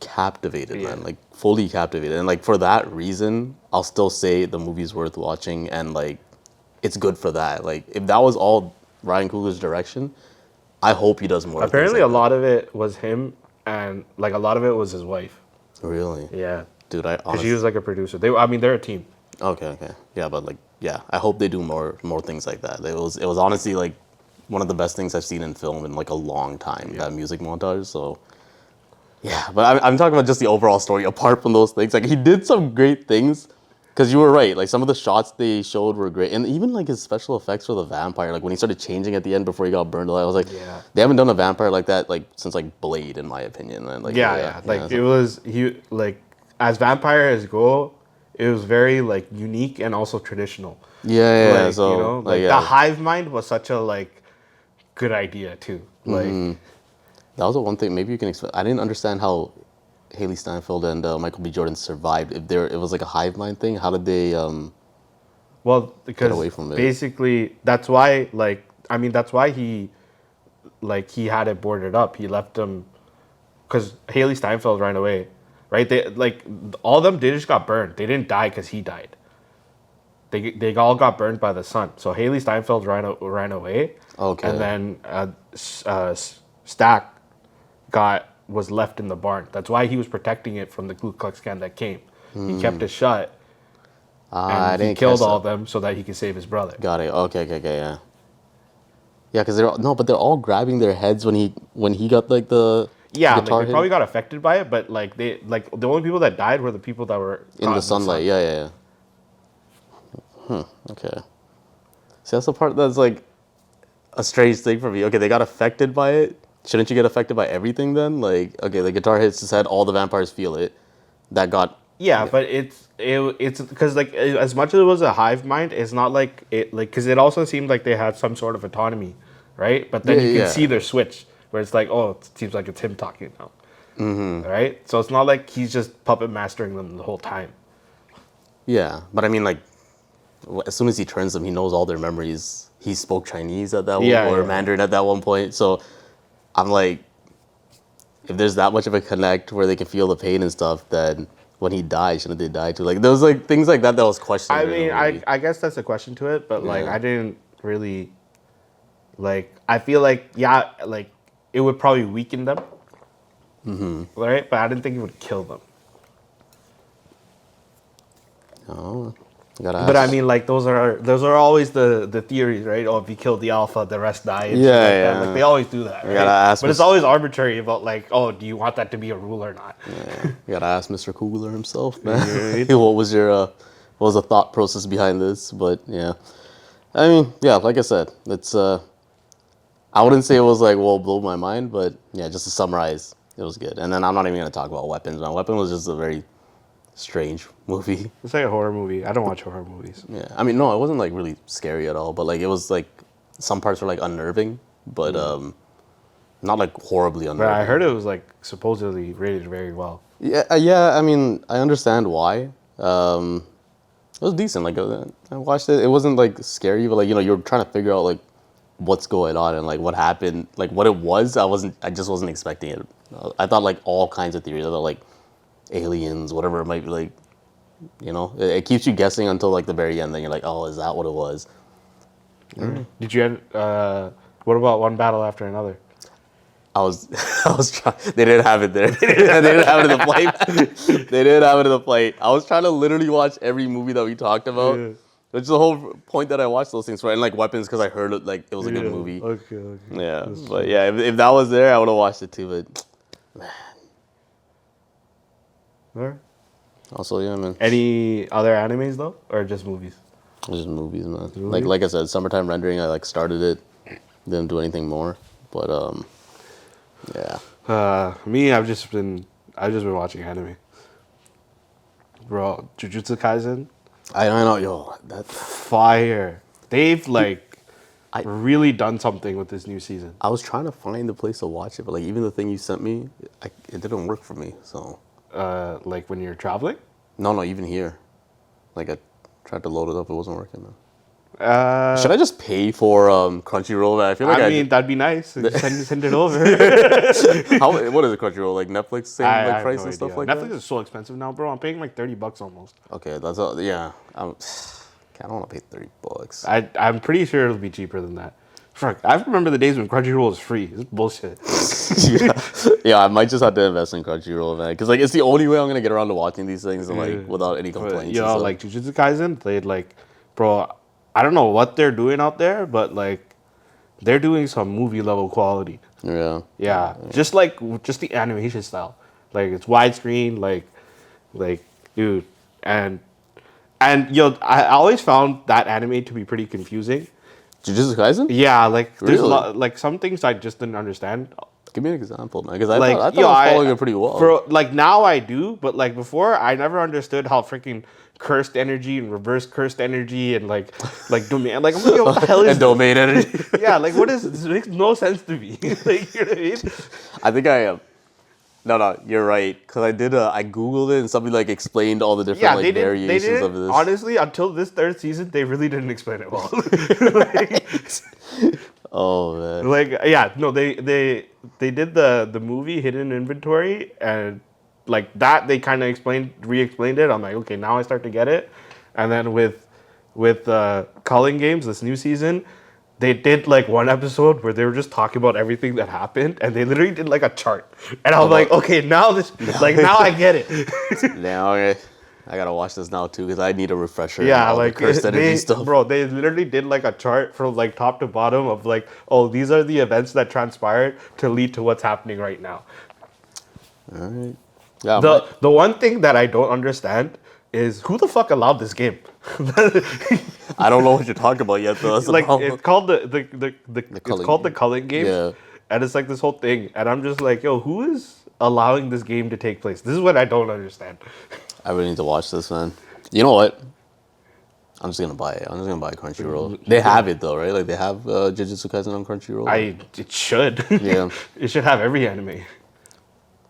B: captivated,
A: Yeah.
B: man. Like fully captivated, and like for that reason, I'll still say the movie's worth watching, and like it's good for that. Like if that was all Ryan Coogler's direction, I hope he does more.
A: Apparently,
B: things
A: a
B: like
A: lot of it was him, and like a lot of it was his wife.
B: that. Really,
A: Yeah,
B: dude. I
A: because
B: honestly,
A: she was like a producer. I mean, they're a team.
B: okay, yeah, but like, yeah, I hope they do more things like that. It was honestly like one of the best things I've seen in film in like a long time. That music montage, so. Yeah, but I'm talking about just the overall story. Apart from those things, like he did some great things, because you were right. Like some of the shots they showed were great, and even like his special effects for the vampire, like when he started changing at the end before he got burned alive, I was like,
A: Yeah.
B: they haven't done a vampire like that like since like Blade, in my opinion. And like
A: Like it was like as vampires go, it was very like unique and also traditional.
B: yeah.
A: Like,
B: So
A: you know, like the hive mind was such a like good idea too. Like
B: that was the one thing. Maybe you can explain. I didn't understand how Haley Steinfeld and Michael B. Jordan survived. If it was like a hive mind thing, how did they?
A: well, because
B: away from it.
A: basically that's why like I mean that's why he had it boarded up. He left them because Haley Steinfeld ran away, right? They like all of them. They just got burned. They didn't die because he died. They all got burned by the sun. So Haley Steinfeld ran away.
B: Okay.
A: And then Stack was left in the barn. That's why he was protecting it from the Ku Klux Klan that came. He kept it shut.
B: I
A: And he
B: didn't
A: killed
B: catch
A: all
B: that.
A: of them so that he could save his brother.
B: Got it. Okay, yeah. Yeah, because they're all grabbing their heads when he got like the
A: Yeah,
B: guitar
A: like they
B: hit
A: probably got affected by it, but like the only people that died were the people that were
B: in
A: caught
B: the sunlight. Yeah. Okay. See, that's the part that's like a strange thing for me. Okay, they got affected by it. Shouldn't you get affected by everything then? Like, okay, the guitar hits his head, all the vampires feel it. That got
A: Yeah, but it's because like as much as it was a hive mind, it's not like it like because it also seemed like they had some sort of autonomy, right? But then you can see their switch where it's like, oh, it seems like it's him talking now, right? So it's not like he's just puppet mastering them the whole time.
B: Yeah, but I mean, like, as soon as he turns them, he knows all their memories. He spoke Chinese at that one
A: Yeah,
B: or
A: yeah.
B: Mandarin at that one point. So I'm like, if there's that much of a connect where they can feel the pain and stuff, then when he died, shouldn't they die too? Like, there was like things like that was questionable.
A: I mean, I guess that's a question to it, but like
B: Yeah.
A: I didn't really like. I feel like like it would probably weaken them, right? But I didn't think it would kill them.
B: Oh, you gotta ask.
A: But I mean, like those are always the theories, right? Oh, if you kill the alpha, the rest die. and shit
B: Yeah,
A: like that.
B: yeah.
A: Like they always do that, right?
B: gotta ask
A: But it's
B: Mr.
A: always arbitrary about like, oh, do you want that to be a rule or not?
B: You gotta ask Mr. Coogler himself, man.
A: Right.
B: what was the thought process behind this? But yeah, I mean, yeah, like I said, it's I wouldn't say it was like, well, blow my mind, but yeah, just to summarize, it was good. And then I'm not even gonna talk about Weapons. Man, Weapon was just a very strange movie.
A: It's like a horror movie. I don't watch horror movies.
B: Yeah, I mean, no, it wasn't like really scary at all, but like it was like some parts were like unnerving, but not like horribly
A: But
B: unnerving.
A: I heard it was like supposedly rated very well.
B: Yeah. I mean, I understand why. It was decent. Like I watched it. It wasn't like scary, but like you're trying to figure out like what's going on and like what happened, like what it was. I just wasn't expecting it. I thought like all kinds of theories about like aliens, whatever it might be. Like it keeps you guessing until like the very end. Then you're like, oh, is that what it was?
A: Did you? What about One Battle After Another?
B: I was trying. They didn't have it there. They didn't have it in the plate. They didn't have it in the plate. I was trying to literally watch every movie that we talked about.
A: Yeah.
B: Which is the whole point that I watched those things for, and like Weapons because I heard it like it was a good
A: Yeah,
B: movie.
A: Okay.
B: Yeah, but yeah, if that was there, I would have watched it too. But
A: Alright.
B: also, yeah, man,
A: Any other animes though, or just movies?
B: just movies, man.
A: Movies?
B: Like I said, Summertime Rendering. I like started it, didn't do anything more. But yeah,
A: Me, I've just been watching anime, bro. Jujutsu Kaisen,
B: I know, yo, that
A: fire. They've like
B: I
A: really done something with this new season.
B: I was trying to find the place to watch it, but like even the thing you sent me, it didn't work for me. So
A: Like when you're traveling.
B: no, even here, like I tried to load it up, it wasn't working. Man.
A: Uh,
B: Should I just pay for Crunchyroll? Man? I feel like
A: I mean, that'd be nice. Send it over.
B: What is it, Crunchyroll? Like Netflix, same
A: I
B: like
A: have
B: price
A: no
B: and stuff
A: idea.
B: like
A: Netflix
B: that.
A: is so expensive now, bro. I'm paying like $30 almost.
B: Okay, that's all. Yeah, I don't want to pay $30.
A: I'm pretty sure it'll be cheaper than that. Fuck, I remember the days when Crunchyroll was free. It's bullshit.
B: Yeah, I might just have to invest in Crunchyroll, man, because like it's the only way I'm gonna get around to watching these things and like without any
A: But
B: complaints. And stuff.
A: like Jujutsu Kaisen, they like, bro. I don't know what they're doing out there, but like, they're doing some movie level quality.
B: Yeah.
A: Yeah, just the animation style, like it's widescreen, like dude, and yo, I always found that anime to be pretty confusing.
B: Jujutsu Kaisen?
A: Yeah, like there's a
B: Really?
A: lot, like some things I just didn't understand.
B: Give me an example, man, because
A: Like
B: I thought
A: yo,
B: I was following it pretty well.
A: for like now I do, but like before I never understood how freaking cursed energy and reverse cursed energy and like domain, like I'm like, yo, what the hell is
B: and domain energy.
A: this? Yeah, like what is this? Makes no sense to me. Like, you know what I mean?
B: I think I am. No, you're right. Cause I googled it and somebody like explained all the different
A: Yeah,
B: like
A: they didn't. They
B: variations
A: didn't.
B: of this.
A: Honestly, until this third season, they really didn't explain it well.
B: Oh man.
A: Like, yeah, no, they did the movie Hidden Inventory, and like that they kind of re-explained it. I'm like, okay, now I start to get it. And then with Calling Games, this new season, they did like one episode where they were just talking about everything that happened, and they literally did like a chart. And I was like, okay, now now I get it.
B: Now I gotta watch this now too because I need a refresher.
A: Yeah,
B: on all
A: like
B: the cursed energy stuff.
A: bro, they literally did like a chart from like top to bottom of like, oh, these are the events that transpired to lead to what's happening right now.
B: All right. Yeah.
A: The one thing that I don't understand is who the fuck allowed this game?
B: I don't know what you're talking about yet though. That's the
A: Like
B: problem.
A: it's called it's
B: Culling
A: called the
B: Game.
A: Culling Games,
B: Yeah.
A: and it's like this whole thing, and I'm just like, yo, who is allowing this game to take place? This is what I don't understand.
B: I really need to watch this, man. You know what? I'm just gonna buy it. I'm just gonna buy Crunchyroll. They have it though, right? Like they have Jujutsu Kaisen on Crunchyroll.
A: It should.
B: Yeah.
A: It should have every anime.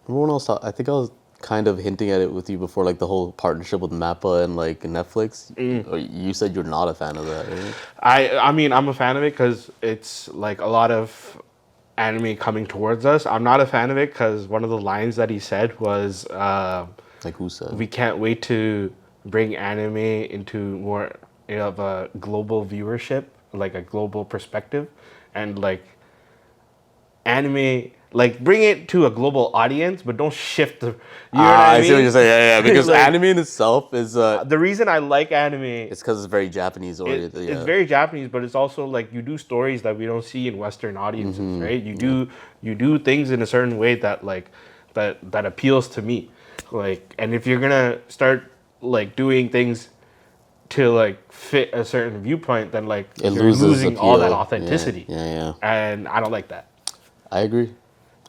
B: Everyone else, I think I was kind of hinting at it with you before, like the whole partnership with Mappa and like Netflix. Or you said you're not a fan of that, right?
A: I mean, I'm a fan of it because it's like a lot of anime coming towards us. I'm not a fan of it because one of the lines that he said was,
B: Like who said?
A: "We can't wait to bring anime into more of a global viewership, like a global perspective, and like anime." Like bring it to a global audience, but don't shift the. You know what I mean?
B: see what you're saying. Yeah, because
A: Like,
B: anime in itself is
A: the reason I like anime
B: it's because it's very Japanese oriented.
A: it's very Japanese, but it's also like you do stories that we don't see in Western audiences, right? You do things in a certain way that like that appeals to me, like, and if you're gonna start like doing things to like fit a certain viewpoint, then like
B: It
A: you're
B: loses
A: losing all that
B: appeal.
A: authenticity.
B: Yeah.
A: And I don't like that.
B: I agree.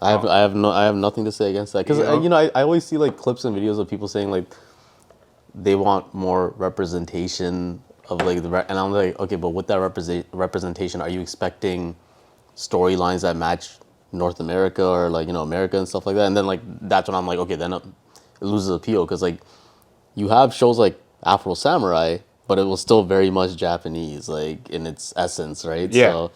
B: I have nothing to say against that because
A: You know?
B: I always see like clips and videos of people saying like they want more representation of like and I'm like, okay, but with that representation, are you expecting storylines that match North America or like America and stuff like that? And then like that's when I'm like, okay, then it loses appeal because like you have shows like Afro Samurai, but it was still very much Japanese like in its essence, right?
A: Yeah.
B: So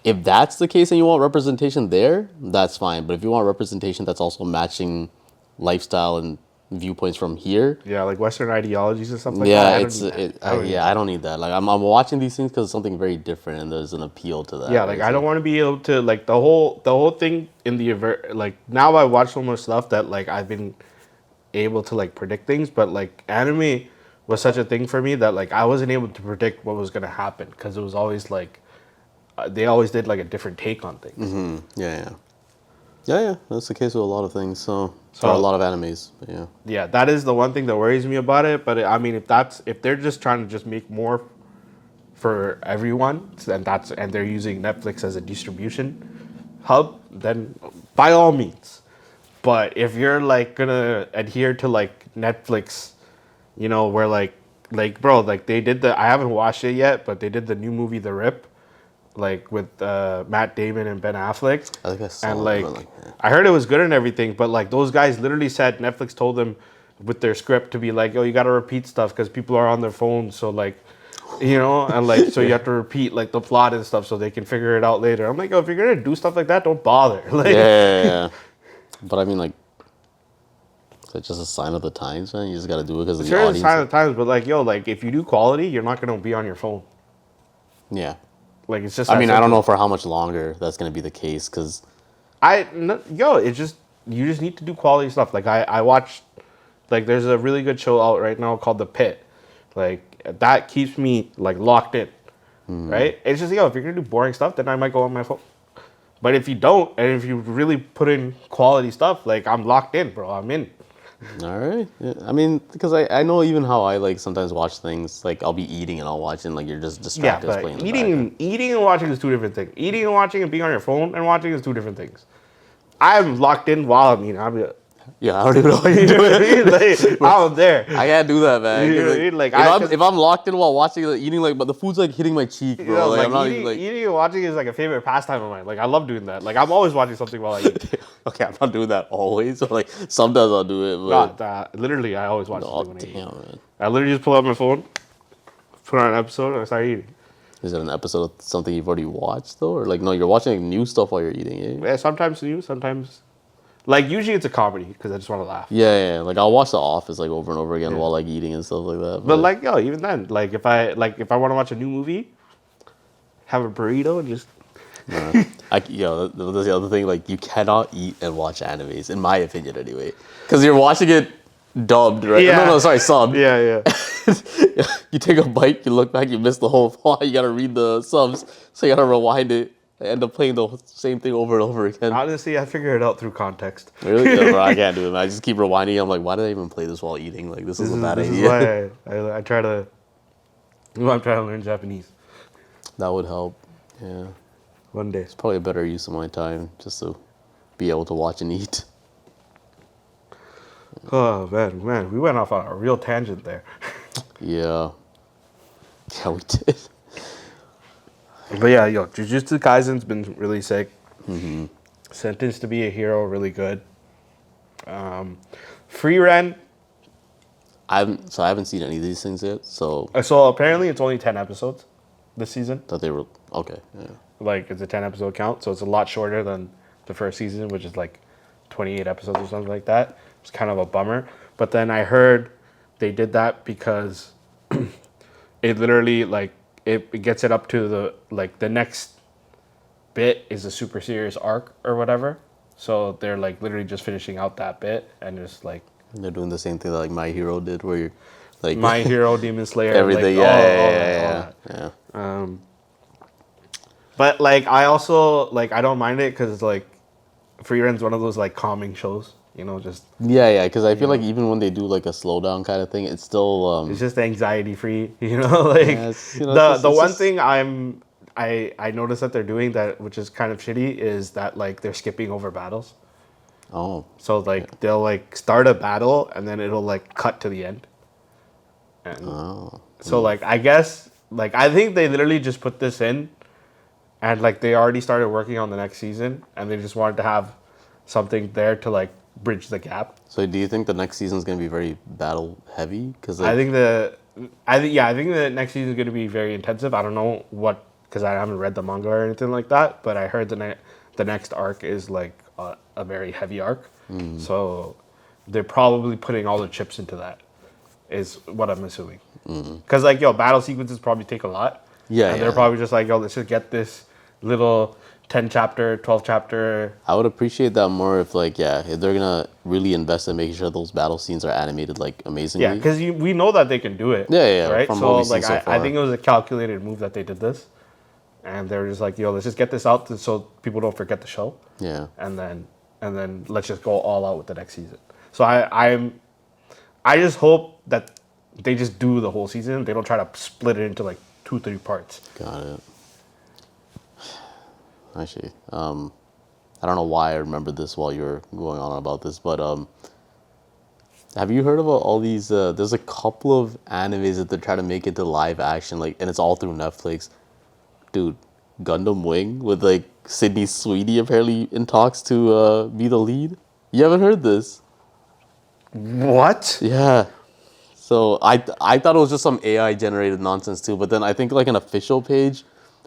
B: if that's the case and you want representation there, that's fine. But if you want representation that's also matching lifestyle and viewpoints from here,
A: Yeah, like Western ideologies and stuff like
B: yeah,
A: that. I don't need that.
B: I don't need that. Like I'm watching these things because it's something very different and there's an appeal to that.
A: Yeah, like
B: right?
A: I don't want to be able to like the whole thing in the like now I watch so much stuff that like I've been able to like predict things, but like anime was such a thing for me that like I wasn't able to predict what was gonna happen because it was always like they always did like a different take on things.
B: Yeah. That's the case with a lot of things. So or a lot of animes. But yeah.
A: Yeah, that is the one thing that worries me about it. But I mean, if they're just trying to just make more for everyone, and they're using Netflix as a distribution hub, then by all means. But if you're like gonna adhere to like Netflix, you know, where like bro, like they did I haven't watched it yet, but they did the new movie The Rip, like with Matt Damon and Ben Affleck.
B: I think I saw
A: And
B: it,
A: like
B: but like, yeah.
A: I heard it was good and everything, but like those guys literally said Netflix told them with their script to be like, yo, you gotta repeat stuff because people are on their phones, so like, you know, and like so you have to repeat like the plot and stuff so they can figure it out later. I'm like, yo, if you're gonna do stuff like that, don't bother. Like,
B: Yeah. But I mean, like, is that just a sign of the times, man? You just gotta do it because of the
A: sure, it's a
B: audience.
A: sign of the times, but like, yo, like if you do quality, you're not gonna be on your phone.
B: Yeah.
A: Like it's just.
B: I
A: that
B: mean, I don't
A: simple.
B: know for how much longer that's gonna be the case, because
A: Yo, it's just you just need to do quality stuff. Like I watched, like there's a really good show out right now called The Pit, like that keeps me like locked in, right? It's just, yo, if you're gonna do boring stuff, then I might go on my phone. But if you don't, and if you really put in quality stuff, like I'm locked in, bro. I'm in.
B: all right. Yeah. I mean, because I know even how I like sometimes watch things. Like I'll be eating and I'll watch, and like you're just
A: Yeah,
B: distracted,
A: but
B: playing in the background.
A: eating and watching is two different things. Eating and watching and being on your phone and watching is two different things. I'm locked in while I'm eating. I'll be
B: Yeah, I don't even know how you
A: you
B: do
A: know what I
B: it.
A: mean? Like, I'm there.
B: I can't do that, man.
A: You know
B: 'Cause,
A: what I mean? Like,
B: if I'm locked in while watching, like, eating, like, but the food's like hitting my cheek,
A: you
B: bro.
A: know,
B: Like,
A: like
B: I'm not
A: eating,
B: even like.
A: eating and watching is like a favorite pastime of mine. Like I love doing that. Like I'm always watching something while I eat.
B: Okay, I'm not doing that always. So, like sometimes I'll do it, but
A: Literally, I always watch
B: oh,
A: something when I eat.
B: damn, man.
A: I literally just pull out my phone, put on an episode, and I start eating.
B: Is it an episode of something you've already watched though, or like no, you're watching like, new stuff while you're eating? Eh?
A: Yeah, sometimes new, sometimes like usually it's a comedy because I just want to laugh.
B: Yeah. Like I'll watch The Office like over and over again while like eating and stuff like that.
A: But like, yo, even then, like if I want to watch a new movie, have a burrito and just
B: that's the other thing. Like you cannot eat and watch animes, in my opinion, anyway, because you're watching it dubbed, right?
A: Yeah.
B: No, sorry, subbed.
A: yeah.
B: You take a bite, you look back, you miss the whole plot. You gotta read the subs, so you gotta rewind it. I end up playing the same thing over and over again.
A: Honestly, I figure it out through context.
B: Really? Yeah, bro, I can't do it, man. I just keep rewinding. I'm like, why did I even play this while eating? Like, this is a bad
A: This
B: idea.
A: is why I try to. I'm trying to learn Japanese
B: That would help. Yeah.
A: one day.
B: It's probably a better use of my time just to be able to watch and eat.
A: Oh man, we went off on a real tangent there.
B: Yeah. Yeah, we did.
A: But yeah, yo, Jujutsu Kaisen's been really sick. Sentenced to be a Hero, really good. Free Ren.
B: I haven't seen any of these things yet, so
A: So apparently it's only 10 episodes this season.
B: that they were okay. Yeah.
A: Like it's a 10 episode count, so it's a lot shorter than the first season, which is like 28 episodes or something like that. It's kind of a bummer. But then I heard they did that because it literally like it gets it up to the next bit is a super serious arc or whatever. So they're like literally just finishing out that bit and just like
B: They're doing the same thing that like My Hero did, where you're like
A: My Hero, Demon Slayer,
B: everything.
A: like,
B: Yeah.
A: But like I also like I don't mind it because like Free Ren's one of those like calming shows, you know, just
B: Yeah. Because I feel like even when they do like a slowdown kind of thing, it's still
A: it's just anxiety free, you know. Like
B: Yeah, it's, you know,
A: the
B: it's
A: one
B: just-
A: thing I noticed that they're doing that, which is kind of shitty, is that like they're skipping over battles.
B: oh
A: So like they'll like start a battle and then it'll like cut to the end. And so like I guess like I think they literally just put this in and like they already started working on the next season and they just wanted to have something there to like bridge the gap.
B: So do you think the next season's gonna be very battle heavy? Because
A: I think the next season is going to be very intensive. I don't know what because I haven't read the manga or anything like that, but I heard the next arc is like a very heavy arc. So they're probably putting all the chips into that. Is what I'm assuming. Because like battle sequences probably take a lot. And they're probably just like, yo, let's just get this little 10 chapter, 12 chapter.
B: I would appreciate that more if like if they're gonna really invest in making sure those battle scenes are animated like amazingly.
A: Yeah, because we know that they can do it.
B: Yeah,
A: Right.
B: from
A: So
B: what we've
A: like
B: seen so
A: I
B: far.
A: think it was a calculated move that they did this, and they were just like, yo, let's just get this out so people don't forget the show.
B: Yeah.
A: And then let's just go all out with the next season. So I just hope that they just do the whole season. They don't try to split it into like 2-3 parts.
B: Got it. Actually, I don't know why I remembered this while you were going on about this, but have you heard about all these? There's a couple of animes that they're trying to make into live action, like, and it's all through Netflix. Dude, Gundam Wing with like Sydney Sweeney apparently in talks to be the lead. You haven't heard this?
A: What?
B: Yeah. So I thought it was just some AI generated nonsense too, but then I think like an official page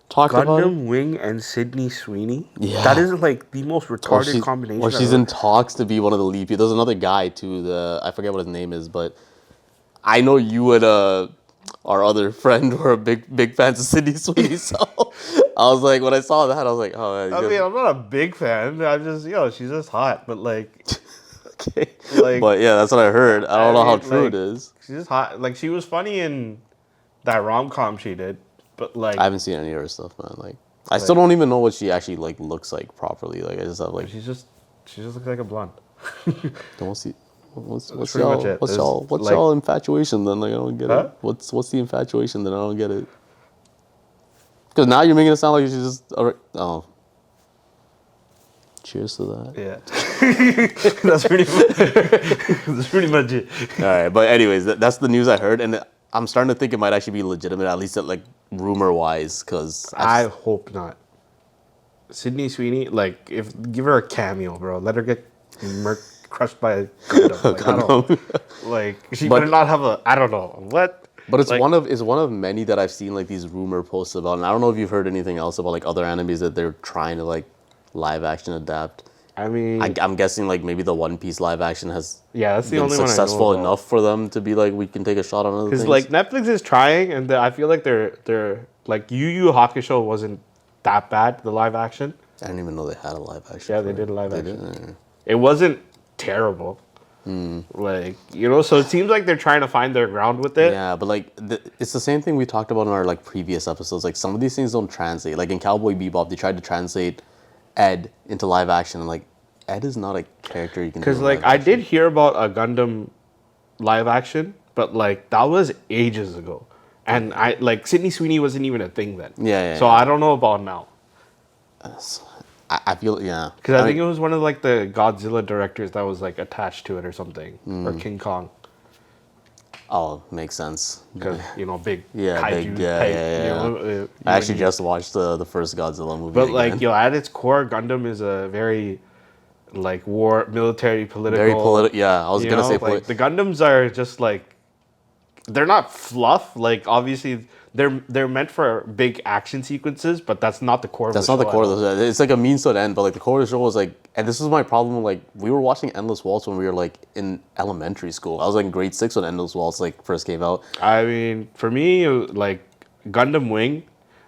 B: talked about it.
A: Gundam Wing and Sydney Sweeney?
B: Yeah.
A: That is like the most
B: Or
A: retarded
B: she's,
A: combination.
B: or she's
A: ever.
B: in talks to be one of the lead people. There's another guy too. I forget what his name is, but I know you and our other friend were big fans of Sydney Sweeney. So I was like, when I saw that, I was like, oh.
A: I mean, I'm not a big fan. I'm just, she's just hot. But like,
B: Okay.
A: like,
B: But yeah, that's what I heard. I don't know how
A: mean,
B: true
A: like,
B: it is.
A: She's just hot. Like, she was funny in that rom-com she did. But like,
B: I haven't seen any of her stuff, man. Like, I still don't even know what she actually like looks like properly. Like, I just have like,
A: she just looks like a blonde.
B: don't see. What's
A: pretty much it.
B: what's
A: There's,
B: y'all
A: like-
B: infatuation then? Like, I don't get
A: Huh?
B: it. What's the infatuation then? I don't get it. Because now you're making it sound like she's just oh. Cheers to that.
A: Yeah. That's pretty much it.
B: All right, but anyways, that's the news I heard, and I'm starting to think it might actually be legitimate, at least like rumor wise, because
A: I hope not. Sydney Sweeney, like, give her a cameo, bro. Let her get crushed by a Gundam. Like, I don't, like, she better not have I don't know what.
B: But it's
A: like,
B: one of many that I've seen like these rumor posts about, and I don't know if you've heard anything else about like other animes that they're trying to like live action adapt.
A: I mean,
B: I'm guessing like maybe the One Piece live action has
A: that's the
B: been
A: only one I know
B: successful
A: about.
B: enough for them to be like we can take a shot on other things.
A: Because like Netflix is trying, and I feel like they're like Yu Yu Hakusho wasn't that bad, the live action.
B: I didn't even know they had a live action.
A: Yeah,
B: for
A: they
B: it.
A: did a live
B: They
A: action.
B: did?
A: It wasn't terrible. Like, so it seems like they're trying to find their ground with it.
B: Yeah, but like it's the same thing we talked about in our like previous episodes. Like some of these things don't translate. Like in Cowboy Bebop, they tried to translate Ed into live action, and like Ed is not a character you can.
A: Because
B: do in
A: like
B: live
A: I
B: action.
A: did hear about a Gundam live action, but like that was ages ago, and I like Sydney Sweeney wasn't even a thing then.
B: Yeah.
A: So I don't know about now.
B: I feel yeah.
A: Because I think it was one of like the Godzilla directors that was like attached to it or something, or King Kong.
B: Oh, makes sense.
A: Because big
B: Yeah,
A: kaiju
B: big, yeah,
A: type.
B: yeah. I actually just watched the first Godzilla movie.
A: But like
B: again.
A: at its core, Gundam is a very like military, political.
B: very political. Yeah, I was gonna say
A: like the Gundams are just like they're not fluff. Like obviously they're meant for big action sequences, but that's not the core.
B: That's
A: of the
B: not the
A: show
B: core
A: at
B: of
A: all.
B: the show. It's like a means to an end, but like the core of the show was like, and this is my problem. Like we were watching Endless Waltz when we were like in elementary school. I was like in grade 6 when Endless Waltz like first came out.
A: I mean, for me, like Gundam Wing,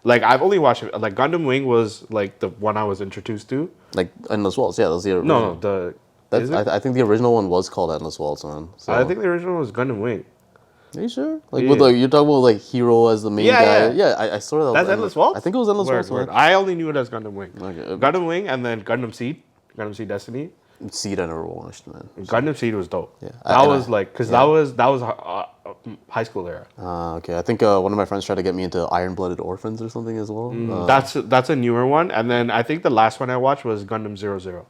A: like I've only watched it. Like Gundam Wing was like the one I was introduced to.
B: Like Endless Waltz, yeah, that was the original.
A: No,
B: That's,
A: is it?
B: I think the original one was called Endless Waltz, man. So.
A: I think the original was Gundam Wing.
B: Are you sure? Like
A: Yeah.
B: with like you're talking about like Hero as the main
A: Yeah,
B: guy.
A: yeah.
B: I saw that.
A: That's Endless Waltz?
B: I think it was Endless Waltz.
A: Word.
B: Man.
A: I only knew it as Gundam Wing.
B: Okay.
A: Gundam Wing and then Gundam Seed Destiny.
B: Seed I never watched, man.
A: Gundam Seed was dope.
B: Yeah.
A: That was like, because that was high school era.
B: Okay, I think one of my friends tried to get me into Iron Blooded Orphans or something as well.
A: That's a newer one. And then I think the last one I watched was Gundam 00,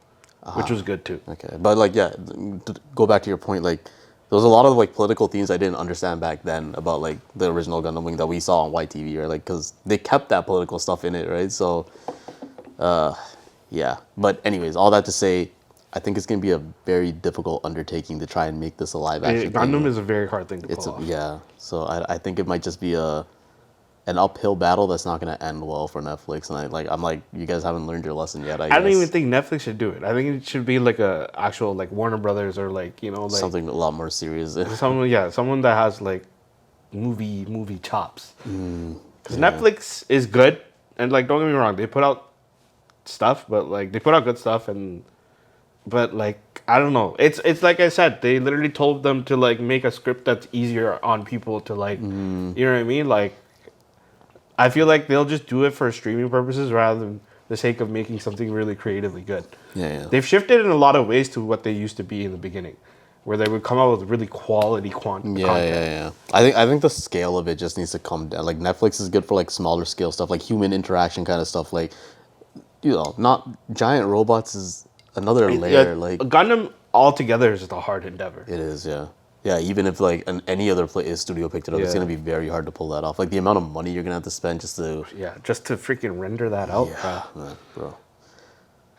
A: which was good too.
B: Okay, but like yeah, to go back to your point, like there was a lot of like political themes I didn't understand back then about like the original Gundam Wing that we saw on YTV, right? Like because they kept that political stuff in it, right? So, yeah. But anyways, all that to say, I think it's gonna be a very difficult undertaking to try and make this a live action.
A: Gundam is a very hard thing to pull off.
B: Yeah. So I think it might just be an uphill battle that's not going to end well for Netflix. And I'm like, you guys haven't learned your lesson yet. I
A: don't
B: guess.
A: even think Netflix should do it. I think it should be like a actual like Warner Brothers or like like
B: something a lot more serious.
A: someone that has like movie chops. Because Netflix is good, and like don't get me wrong, they put out stuff, but like they put out good stuff, but like I don't know. It's like I said, they literally told them to like make a script that's easier on people to like, you know what I mean? Like, I feel like they'll just do it for streaming purposes rather than the sake of making something really creatively good.
B: Yeah.
A: They've shifted in a lot of ways to what they used to be in the beginning, where they would come out with really quality content.
B: Yeah. I think the scale of it just needs to come down. Like Netflix is good for like smaller scale stuff, like human interaction kind of stuff. Like not giant robots is another
A: Yeah,
B: layer. Like
A: Gundam altogether is a hard endeavor.
B: it is, yeah. Yeah, even if like any other studio picked it up, it's
A: Yeah.
B: gonna be very hard to pull that off. Like the amount of money you're gonna have to spend just to
A: Yeah, just to freaking render that out,
B: man, bro.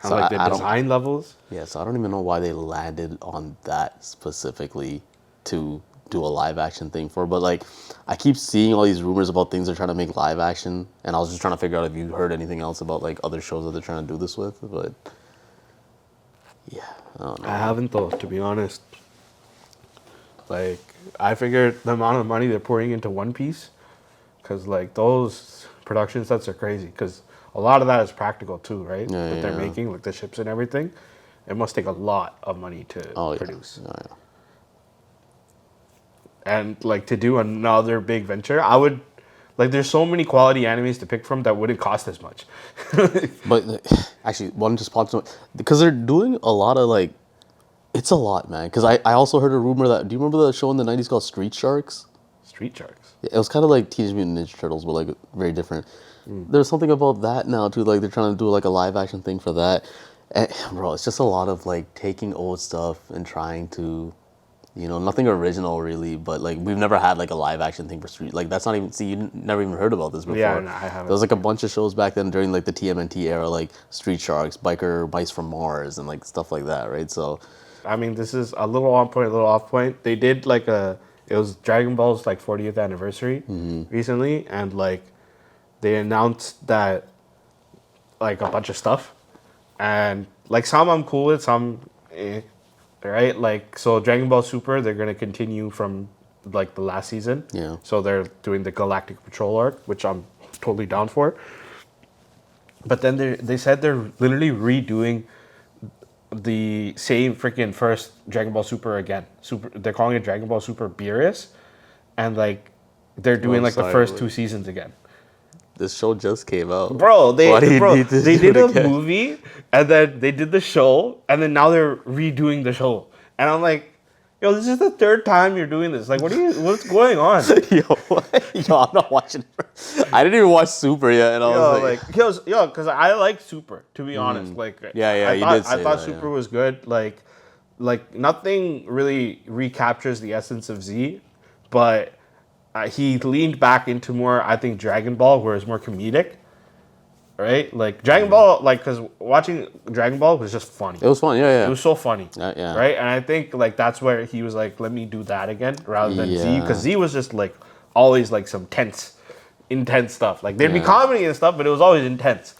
A: And
B: So
A: like the
B: I don't
A: design levels.
B: yeah, so I don't even know why they landed on that specifically to do a live action thing for. But like I keep seeing all these rumors about things they're trying to make live action, and I was just trying to figure out if you heard anything else about like other shows that they're trying to do this with. But yeah, I don't know.
A: I haven't though, to be honest. Like, I figured the amount of money they're pouring into One Piece, because like those production sets are crazy. Because a lot of that is practical too, right?
B: Yeah,
A: that they're
B: yeah.
A: making, like the ships and everything. It must take a lot of money to produce.
B: Oh, yeah.
A: And like to do another big venture, I would. Like, there's so many quality animes to pick from that wouldn't cost as much.
B: But actually, one just popped up because they're doing a lot of like, it's a lot, man. Because I also heard a rumor that, do you remember the show in the 90s called Street Sharks?
A: Street Sharks.
B: Yeah, it was kind of like Teenage Mutant Ninja Turtles, but like very different. There's something about that now too. Like they're trying to do like a live action thing for that. And, bro, it's just a lot of like taking old stuff and trying to, nothing original really. But like we've never had like a live action thing for Street. Like that's not even. See, you never even heard about this before.
A: Yeah, no, I haven't.
B: There was like a bunch of shows back then during like the TMNT era, like Street Sharks, Biker Mice from Mars, and like stuff like that, right? So
A: I mean, this is a little on point, a little off point. They did like it was Dragon Ball's like 40th anniversary recently, and like they announced that like a bunch of stuff, and like some I'm cool with, some right? Like so Dragon Ball Super, they're gonna continue from like the last season.
B: Yeah.
A: So they're doing the Galactic Patrol arc, which I'm totally down for. But then they said they're literally redoing the same freaking first Dragon Ball Super again. They're calling it Dragon Ball Super Beerus, and like they're doing like the first two seasons again.
B: this show just came out,
A: Bro,
B: Why do you need to
A: they
B: do
A: did
B: it
A: a
B: again?
A: movie, and then they did the show, and then now they're redoing the show, and I'm like, yo, this is the third time you're doing this. Like, what's going on?
B: Yo, I'm not watching. I didn't even watch Super yet, and I was like,
A: Because I like Super, to be honest. Like,
B: Yeah, you
A: I
B: did say
A: thought
B: that,
A: Super
B: yeah.
A: was good. Like nothing really recaptures the essence of Z, but he leaned back into more, I think, Dragon Ball, where it's more comedic. Right? Like Dragon Ball, like, because watching Dragon Ball was just funny.
B: it was fun. Yeah.
A: It was so funny,
B: Yeah.
A: right? And I think like that's where he was like, let me do that again rather than Z,
B: Yeah.
A: because Z was just like always like some intense stuff. Like there'd be
B: Yeah.
A: comedy and stuff, but it was always intense.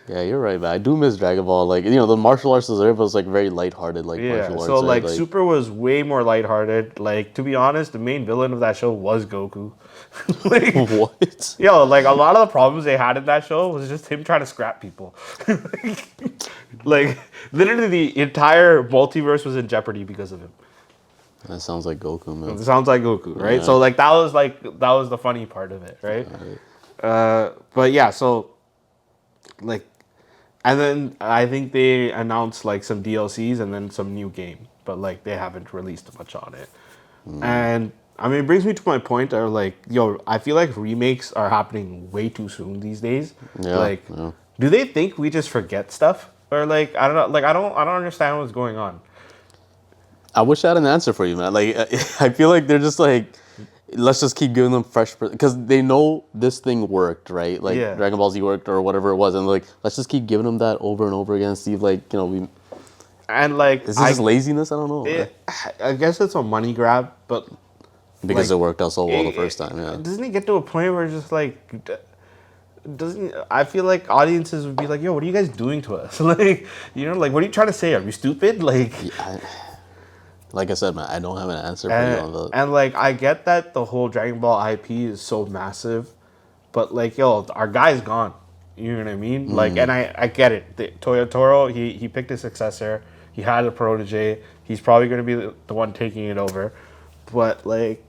B: Yeah, you're right, man. I do miss Dragon Ball. Like, the martial arts was there, but it was like very lighthearted, like
A: Yeah.
B: martial arts.
A: So
B: right?
A: like Super was way more lighthearted. Like to be honest, the main villain of that show was Goku. Like,
B: What?
A: yo, like a lot of the problems they had in that show was just him trying to scrap people. Like literally the entire multiverse was in jeopardy because of him.
B: That sounds like Goku, man.
A: It sounds like Goku, right?
B: Yeah.
A: So like that was the funny part of it, right? But yeah, so like, and then I think they announced like some DLCs and then some new game, but like they haven't released much on it. And I mean, it brings me to my point of like, yo, I feel like remakes are happening way too soon these days.
B: Yeah,
A: Like,
B: yeah.
A: do they think we just forget stuff, or like I don't know, like I don't understand what's going on.
B: I wish I had an answer for you, man. Like, I feel like they're just like, let's just keep giving them fresh, because they know this thing worked, right? Like
A: Yeah.
B: Dragon Ball Z worked or whatever it was, and like, let's just keep giving them that over and over again. See if like, we.
A: And like,
B: Is this just laziness? I don't know.
A: I guess it's a money grab, but
B: Because
A: like,
B: it worked out so well the first time, yeah.
A: Doesn't it get to a point where it's just like, doesn't I feel like audiences would be like, yo, what are you guys doing to us? Like, like, what are you trying to say? Are we stupid? Like,
B: Like I said, man, I don't have an answer for you on that.
A: and like, I get that the whole Dragon Ball IP is so massive, but like, yo, our guy's gone. You know what I mean? Like, and I get it. Toyotaro, he picked a successor. He had a protege. He's probably going to be the one taking it over. But like,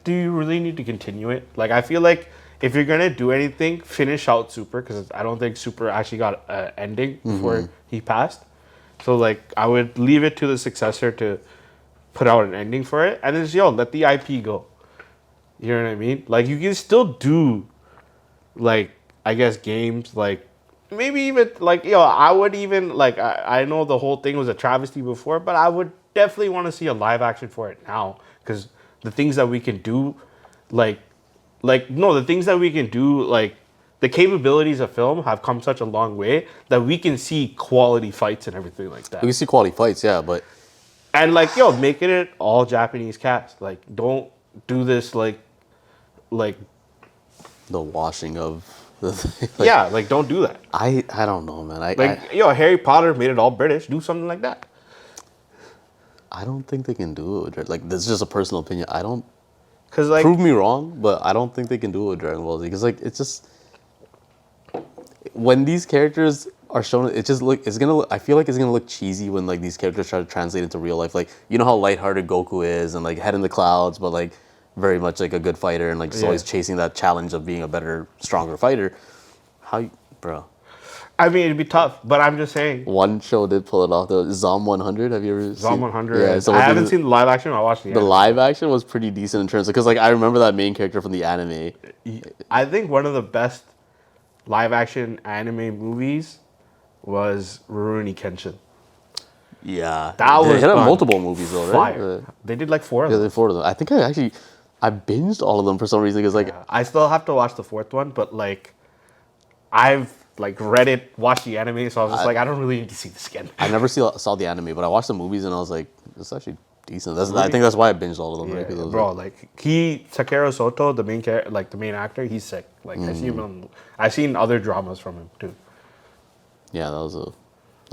A: do you really need to continue it? Like, I feel like if you're going to do anything, finish out Super, because I don't think Super actually got an ending before he passed. So like, I would leave it to the successor to put out an ending for it, and then just, let the IP go. You know what I mean? Like, you can still do, like, I guess games like maybe even like I would even like I know the whole thing was a travesty before, but I would definitely want to see a live action for it now because the things that we can do, like no, the things that we can do, like the capabilities of film have come such a long way that we can see quality fights and everything like
B: We
A: that.
B: can see quality fights, yeah, but
A: And like making it all Japanese cast. Like don't do this like
B: the washing of the thing,
A: yeah, like don't do that.
B: I don't know, man.
A: Like Harry Potter made it all British. Do something like that.
B: I don't think they can do it. Like, this is just a personal opinion. I don't
A: Cause like
B: prove me wrong, but I don't think they can do it with Dragon Ball Z because like it's just when these characters are shown, it just look. It's gonna. I feel like it's gonna look cheesy when like these characters try to translate into real life. Like you know how lighthearted Goku is and like head in the clouds, but like very much like a good fighter and like just always chasing that challenge of being a better, stronger fighter. Bro?
A: I mean, it'd be tough, but I'm just saying.
B: One show did pull it off. The Zom 100. Have you ever
A: Zom
B: seen?
A: 100.
B: Yeah, so
A: I haven't seen the live action. I watched the
B: the
A: anime.
B: live action was pretty decent in terms of because like I remember that main character from the anime.
A: I think one of the best live action anime movies was Rurouni Kenshin.
B: Yeah,
A: That
B: they
A: was
B: had
A: fun.
B: multiple movies though, right?
A: Fire. They did like 4 of
B: Yeah,
A: them.
B: the four of them. I think I binged all of them for some reason because like
A: I still have to watch the 4th one, but like I've like read it, watched the anime, so I was just like, I don't really need to see this again.
B: I never saw the anime, but I watched the movies and I was like, it's actually decent. I think that's why I binged all of them,
A: Yeah,
B: right? 'Cause it was
A: bro, like Takeru Soto, the main character, like the main actor, he's sick. Like I see him on, I've seen other dramas from him too.
B: yeah, that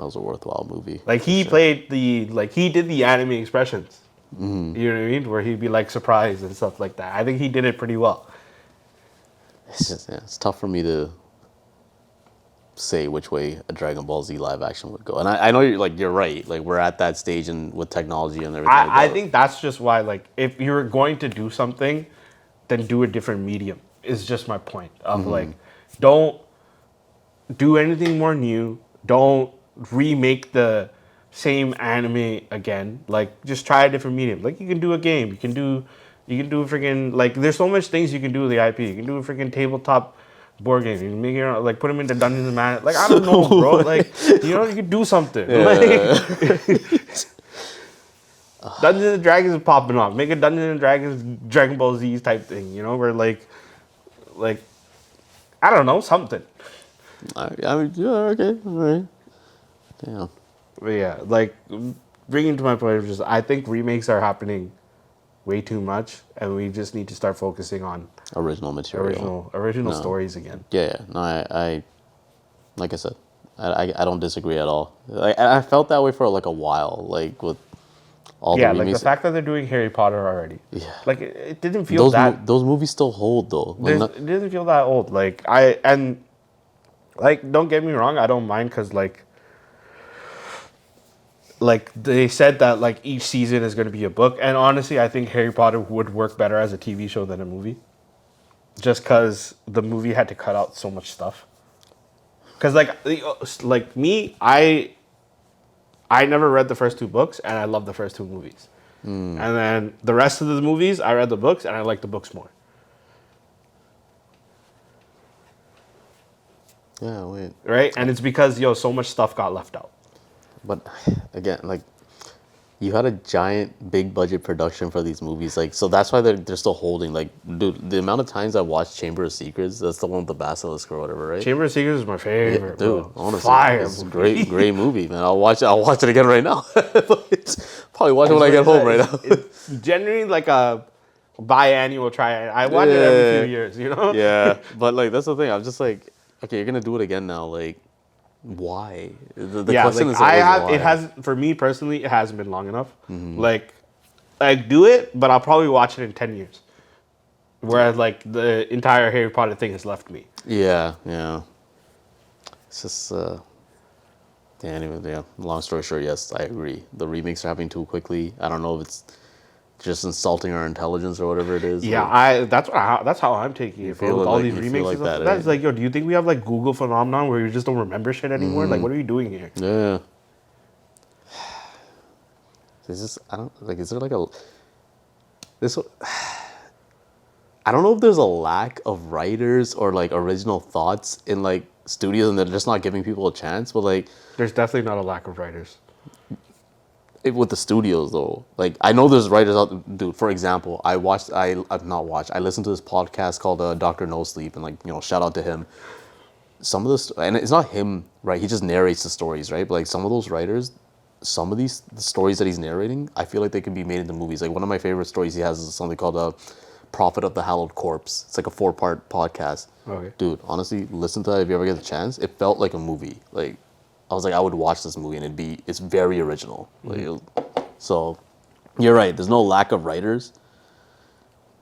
B: was a worthwhile movie.
A: Like he played he did the anime expressions.
B: Mm-hmm.
A: You know what I mean? Where he'd be like surprised and stuff like that. I think he did it pretty well.
B: It's just it's tough for me to say which way a Dragon Ball Z live action would go. And I know you're right. Like we're at that stage and with technology and everything.
A: I think that's just why, like, if you're going to do something, then do a different medium. Is just my point of like, don't do anything more new. Don't remake the same anime again. Like, just try a different medium. Like, you can do a game. You can do a freaking like. There's so much things you can do with the IP. You can do a freaking tabletop board game. You can make it like put them into Dungeons and Dragons. Like I don't know, bro. Like you can do something. Like, Dungeons and Dragons is popping off. Make a Dungeons and Dragons Dragon Ball Z type thing. Where like I don't know something.
B: I mean, yeah, okay, all right. Damn.
A: But yeah, like bringing to my point of just I think remakes are happening way too much, and we just need to start focusing on
B: Original material.
A: original
B: No.
A: stories again.
B: Yeah. No, I like I said, I don't disagree at all. Like I felt that way for like a while, like with all
A: Yeah,
B: the
A: like
B: remakes.
A: the fact that they're doing Harry Potter already.
B: Yeah.
A: Like it didn't feel that.
B: Those movies still hold though. Like,
A: It doesn't feel that old. Like don't get me wrong, I don't mind because like they said that like each season is going to be a book, and honestly, I think Harry Potter would work better as a TV show than a movie, just because the movie had to cut out so much stuff. Because like me, I never read the first 2 books, and I love the first 2 movies, and then the rest of the movies, I read the books, and I like the books more.
B: yeah, wait.
A: Right, and it's because so much stuff got left out.
B: But again, like you had a giant, big budget production for these movies, like so that's why they're still holding. Like, dude, the amount of times I watched Chamber of Secrets, that's the one with the basilisk or whatever, right?
A: Chamber of Secrets is my favorite,
B: Dude,
A: bro.
B: honestly,
A: Fire
B: it's a
A: movie.
B: great movie, man. I'll watch it again right now. Probably watch it when I get home right now.
A: It's generally like a biannual try. I watch it every few years,
B: Yeah, but like that's the thing. I'm just like, okay, you're gonna do it again now. Like, why? The question is always why.
A: It has for me personally. It hasn't been long enough. Like do it, but I'll probably watch it in 10 years. Whereas like the entire Harry Potter thing has left me.
B: Yeah. It's just, anyway, yeah. Long story short, yes, I agree. The remakes are happening too quickly. I don't know if it's just insulting our intelligence or whatever it is.
A: Yeah,
B: like,
A: that's how I'm taking it.
B: feel
A: With
B: it
A: all
B: like-
A: these
B: you feel
A: remakes,
B: like
A: and stuff.
B: that,
A: That's
B: eh?
A: like, do you think we have like Google phenomenon where you just don't remember shit anymore? Like, what are you doing here?
B: Yeah. Is there like a this? I don't know if there's a lack of writers or like original thoughts in like studios and they're just not giving people a chance, but like
A: There's definitely not a lack of writers.
B: with the studios though, like I know there's writers out, dude. For example, I've not watched. I listened to this podcast called Doctor No Sleep, and like shout out to him. Some of this, and it's not him, right? He just narrates the stories, right? But like some of those writers, some of these the stories that he's narrating, I feel like they can be made into movies. Like one of my favorite stories he has is something called Prophet of the Hallowed Corpse. It's like a 4-part podcast.
A: Okay.
B: Dude, honestly, listen to that if you ever get the chance. It felt like a movie. Like I was like, I would watch this movie and it's very original. So you're right. There's no lack of writers.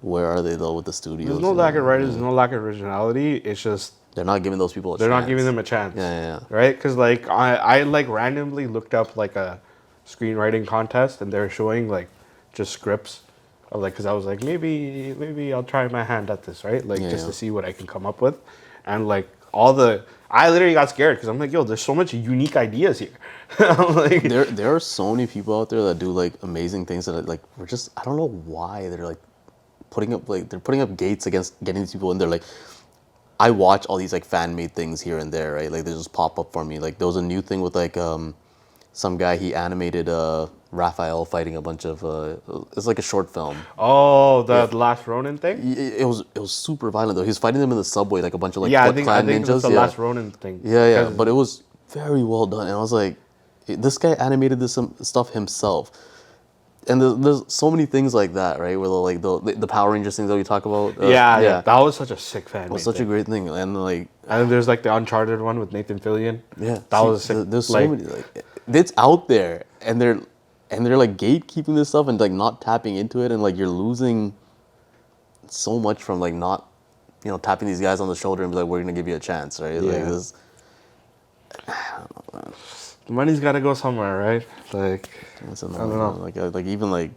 B: Where are they though with the studios?
A: There's no lack of writers. There's no lack of originality. It's just
B: they're not giving those people a chance.
A: they're not giving them a chance.
B: Yeah.
A: Right? Because like I like randomly looked up like a screenwriting contest and they're showing like just scripts of like because I was like maybe I'll try my hand at this, right? Like just to see what I can come up with, and like I literally got scared because I'm like, yo, there's so much unique ideas here. I'm like,
B: there are so many people out there that do like amazing things that like we're just I don't know why they're like they're putting up gates against getting these people in there. Like I watch all these like fan made things here and there, right? Like they just pop up for me. Like there was a new thing with like some guy he animated Raphael fighting a bunch of it's like a short film.
A: oh, the Last Ronin thing.
B: It was super violent though. He was fighting them in the subway like a bunch of like
A: Yeah,
B: Foot
A: I
B: Clan
A: think
B: ninjas.
A: it's the Last Ronin thing.
B: Yeah, but it was very well done, and I was like, this guy animated this stuff himself. And there's so many things like that, right? Where like the Power Rangers things that we talk about.
A: Yeah, that was such a sick fan.
B: It was such a great thing, and like.
A: And then there's like the Uncharted one with Nathan Fillion.
B: Yeah,
A: that was sick.
B: There's so many like it's out there, and they're like gatekeeping this stuff and like not tapping into it, and like you're losing so much from like not, tapping these guys on the shoulder and be like, we're gonna give you a chance, right?
A: Yeah.
B: Like this.
A: The money's got to go somewhere, right? Like,
B: I don't
A: know.
B: Like even like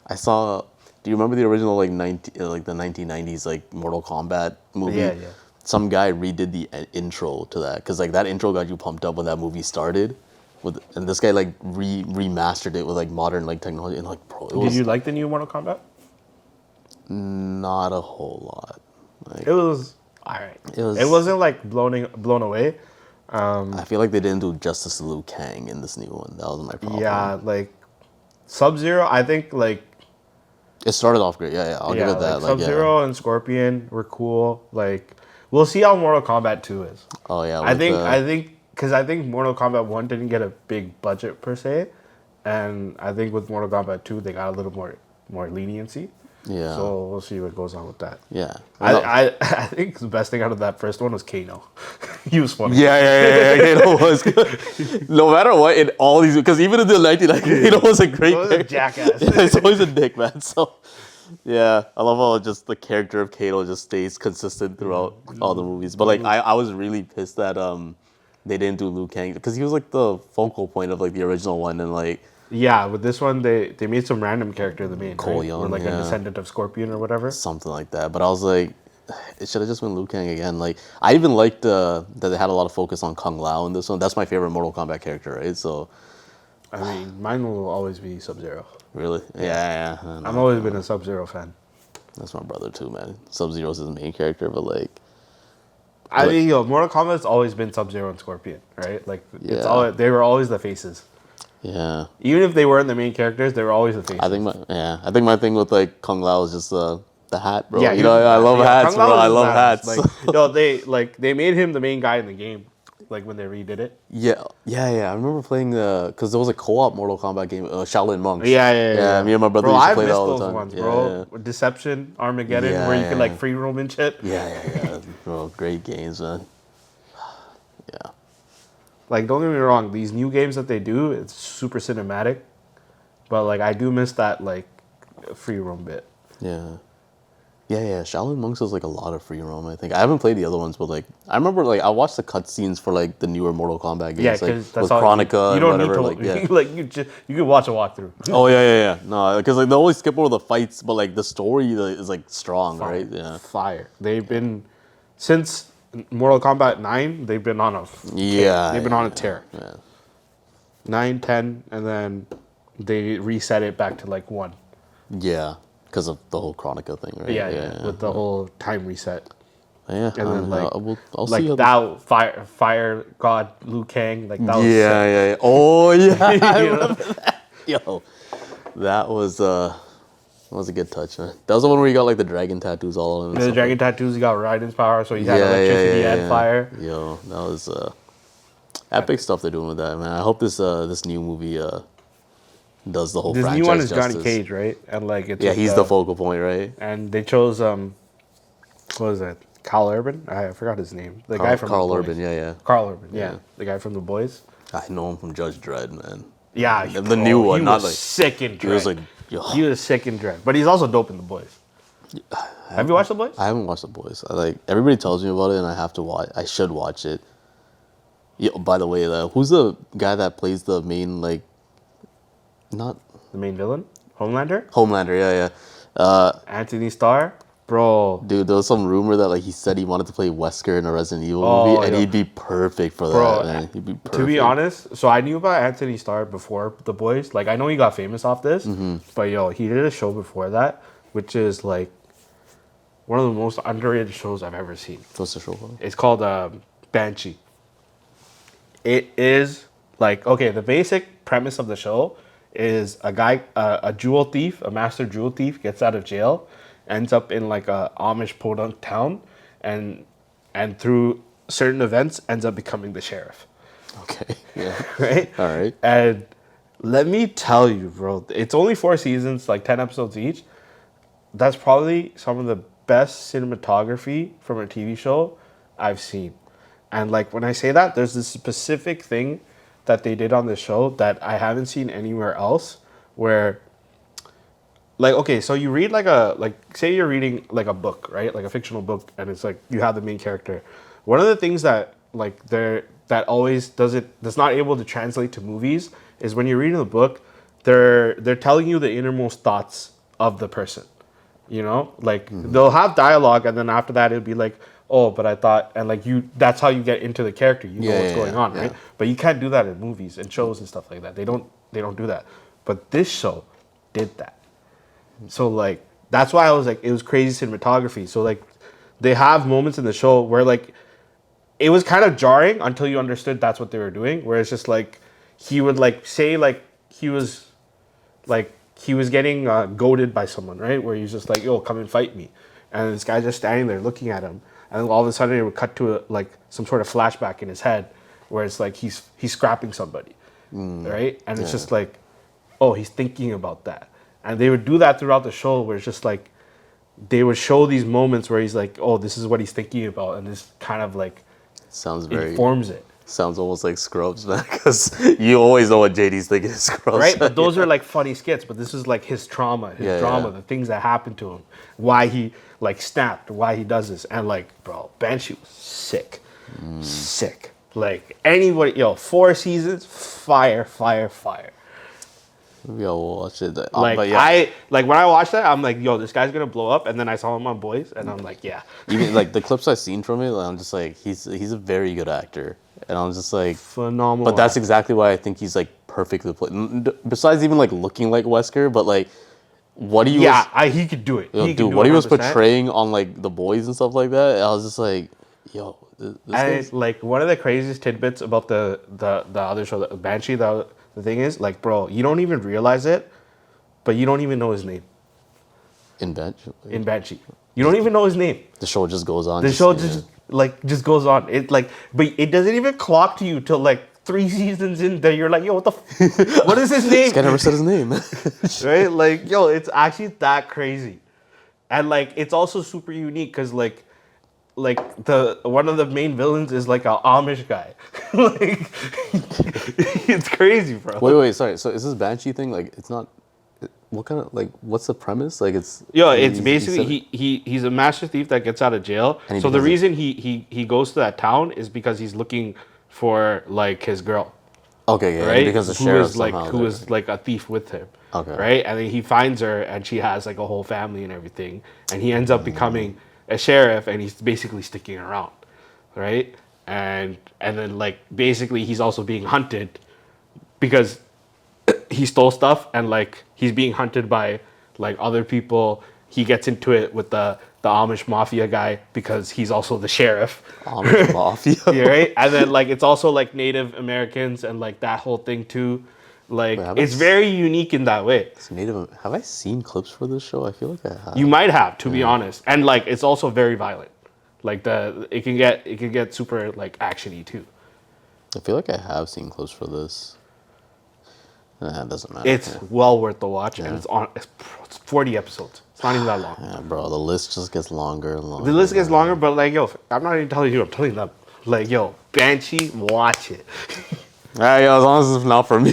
B: I saw. Do you remember the original like the 1990s like Mortal Kombat movie?
A: Yeah.
B: Some guy redid the intro to that because like that intro got you pumped up when that movie started, and this guy like remastered it with like modern like technology and like bro.
A: Did you like the new Mortal Kombat?
B: Not a whole lot. Like,
A: It was alright. It wasn't like blown away.
B: I feel like they didn't do justice to Liu Kang in this new one. That was my problem.
A: Yeah, like Sub-Zero, I think like
B: it started off great. Yeah, I'll give it that.
A: Like Sub-Zero and Scorpion were cool. Like we'll see how Mortal Kombat 2 is.
B: Oh yeah,
A: I think because I think Mortal Kombat 1 didn't get a big budget per se, and I think with Mortal Kombat 2 they got a little more leniency.
B: Yeah.
A: So we'll see what goes on with that.
B: Yeah.
A: I think the best thing out of that first one was Kano. He was funny.
B: Yeah. Kano was good. No matter what, in all these, because even in the 1990s, Kano was a great
A: a jackass.
B: Yeah, he's always a dick, man. So, yeah, I love how just the character of Kano just stays consistent throughout all the movies. But like, I was really pissed that they didn't do Liu Kang because he was like the focal point of like the original one, and like.
A: Yeah, with this one they made some random character the main,
B: Cole
A: right?
B: Young,
A: or like a descendant of Scorpion or whatever.
B: Something like that. But I was like, it should have just been Liu Kang again. Like I even liked that they had a lot of focus on Kung Lao in this one. That's my favorite Mortal Kombat character, right? So
A: I mean, mine will always be Sub-Zero.
B: really, yeah.
A: I've always been a Sub-Zero fan.
B: That's my brother too, man. Sub-Zero's his main character, but like,
A: I mean, Mortal Kombat's always been Sub-Zero and Scorpion, right? Like they were always the faces.
B: yeah.
A: Even if they weren't the main characters, they were always the faces.
B: I think my thing with like Kung Lao is just the hat, bro.
A: Yeah,
B: I love hats, bro. I love hats.
A: Like, they made him the main guy in the game, like when they redid it.
B: Yeah. I remember playing because there was a co-op Mortal Kombat game, Shaolin Monks.
A: Yeah.
B: Me and my brother
A: Bro,
B: used to
A: I've
B: play that
A: missed
B: all the
A: those
B: time.
A: ones, bro. Deception, Armageddon, where you can like free roam and shit.
B: Yeah, bro. Great games, man. Yeah.
A: Like, don't get me wrong, these new games that they do, it's super cinematic. But like, I do miss that like free roam bit.
B: Yeah. Shaolin Monks is like a lot of free roam. I think I haven't played the other ones, but like I remember like I watched the cutscenes for like the newer Mortal Kombat games,
A: Yeah,
B: like
A: because that's
B: with
A: all
B: Chronica
A: you don't
B: and whatever.
A: need to
B: Like
A: you can watch a walkthrough.
B: Oh yeah. No, because like they always skip over the fights, but like the story is like strong, right? Yeah.
A: Fire. They've been since Mortal Kombat 9. They've been on a They've been on a tear.
B: Yeah.
A: 9, 10, and then they reset it back to like 1.
B: Yeah. because of the whole Chronica thing, right?
A: Yeah, with the whole time reset.
B: Yeah,
A: And then like,
B: I'll
A: like
B: see how
A: that fire god Liu Kang, like that was
B: yeah. Oh yeah, I
A: you know?
B: remember that. Yo, that was a good touch, man. That was the one where you got like the dragon tattoos all on him and
A: And the
B: stuff
A: dragon
B: like.
A: tattoos, he got Raiden's power, so he had
B: Yeah,
A: electricity and fire.
B: Yo, that was epic stuff they're doing with that, man. I hope this new movie does the whole
A: This new one
B: franchise
A: is Johnny
B: justice.
A: Cage, right? And like it's
B: Yeah,
A: with
B: he's the focal point, right?
A: and they chose what was that? Carl Urban? I forgot his name. The guy from
B: Carl
A: The Boys.
B: Urban, yeah.
A: Carl Urban, yeah. The guy from The Boys.
B: I know him from Judge Dredd, man.
A: Yeah,
B: The new one,
A: he
B: not
A: was
B: like
A: sick in Dread.
B: he was like, yo.
A: He was sick in Dread, but he's also dope in The Boys. Have you watched The Boys?
B: I haven't watched The Boys. Everybody tells me about it, and I have to watch. I should watch it. Yeah. By the way, who's the guy that plays the main not
A: The main villain, Homelander,
B: Homelander? Yeah.
A: Anthony Starr, bro.
B: Dude, there was some rumor that he said he wanted to play Wesker in a Resident Evil
A: Oh,
B: movie, and
A: yo.
B: he'd be perfect for
A: Bro,
B: that. Man. He'd be perfect.
A: To be honest, so I knew about Anthony Starr before The Boys. Like I know he got famous off this, but yo, he did a show before that, which is like one of the most underrated shows I've ever seen.
B: What's the show called?
A: It's called Banshee. It is like, okay, the basic premise of the show is a guy, a jewel thief, a master jewel thief, gets out of jail, ends up in like a Amish podunk town, and through certain events ends up becoming the sheriff.
B: Okay. Yeah.
A: Right?
B: All right.
A: And let me tell you, bro, it's only 4 seasons, like 10 episodes each. That's probably some of the best cinematography from a TV show I've seen. And like when I say that, there's this specific thing that they did on the show that I haven't seen anywhere else, where like, okay, so you read say you're reading like a book, right? Like a fictional book, and it's like you have the main character. One of the things that like that always that's not able to translate to movies is when you're reading the book, they're telling you the innermost thoughts of the person. You know, like they'll have dialogue, and then after that it'll be like, oh, but I thought, and like that's how you get into the character. You know what's going on, right? But you can't do that in movies and shows and stuff like that. They don't do that. But this show did that. So like that's why I was like, it was crazy cinematography. So like they have moments in the show where like it was kind of jarring until you understood that's what they were doing. Where it's just like he would like say like he was getting goaded by someone, right? Where he's just like, yo, come and fight me. And this guy's just standing there looking at him. And all of a sudden it would cut to like some sort of flashback in his head where it's like he's scrapping somebody, right? And it's just like, oh, he's thinking about that. And they would do that throughout the show where it's just like, they would show these moments where he's like, oh, this is what he's thinking about. And this kind of like informs it.
B: Sounds almost like Scrubs, man, because you always know what JD's thinking of Scrubs.
A: Right, but those are like funny skits, but this is like his trauma, the things that happened to him, why he like snapped, why he does this. And like, bro, Banshee was sick. Sick. Like anybody, 4 seasons, fire.
B: Maybe I'll watch it.
A: Like
B: but yeah.
A: when I watched that, I'm like, yo, this guy's gonna blow up. And then I saw him on Boys, and I'm like, yeah.
B: Even like the clips I've seen from it, I'm just like, he's a very good actor, and I'm just like
A: Phenomenal.
B: But that's exactly why I think he's like perfect to play. Besides even like looking like Wesker, but like what he
A: he could do it.
B: dude, what he was portraying on like The Boys and stuff like that, I was just like, yo, this
A: and like one of the craziest tidbits about the other show, the Banshee, the thing is, like, bro, you don't even realize it, but you don't even know his name.
B: In
A: Banshee. You don't even know his name.
B: The show just goes on.
A: The show just goes on. It like, but it doesn't even clock to you till like 3 seasons in that you're like, yo, what is his name?
B: This guy never said his name.
A: Right? Like, yo, it's actually that crazy. And like, it's also super unique because like the one of the main villains is like an Amish guy. Like, it's crazy, bro.
B: Wait, sorry. So is this Banshee thing like it's not? What kind of like? What's the premise? Like it's.
A: It's basically he's a master thief that gets out of jail. So the reason he goes to that town is because he's looking for like his girl.
B: Okay, yeah,
A: right.
B: Because the sheriff
A: who is like a thief with him.
B: Okay.
A: Right, and then he finds her, and she has like a whole family and everything, and he ends up becoming a sheriff, and he's basically sticking around, right? And then like basically he's also being hunted because he stole stuff, and like he's being hunted by Like other people, he gets into it with the Amish mafia guy because he's also the sheriff.
B: Amish mafia.
A: Yeah, right. And then like it's also like Native Americans and like that whole thing too. Like
B: Wait, have I
A: it's very unique in that way.
B: It's Have I seen clips for this show? I feel like I have.
A: You might have, to be honest, and like it's also very violent. Like it can get super like actiony too.
B: I feel like I have seen clips for this. It doesn't matter.
A: It's well worth the watch, and it's 40 episodes. It's not even that long.
B: Yeah, bro, the list just gets longer and longer.
A: The list gets longer, but like yo, I'm not even telling you. I'm telling them. Like yo, Banshee, watch it.
B: Alright, yo, as long as it's not for me.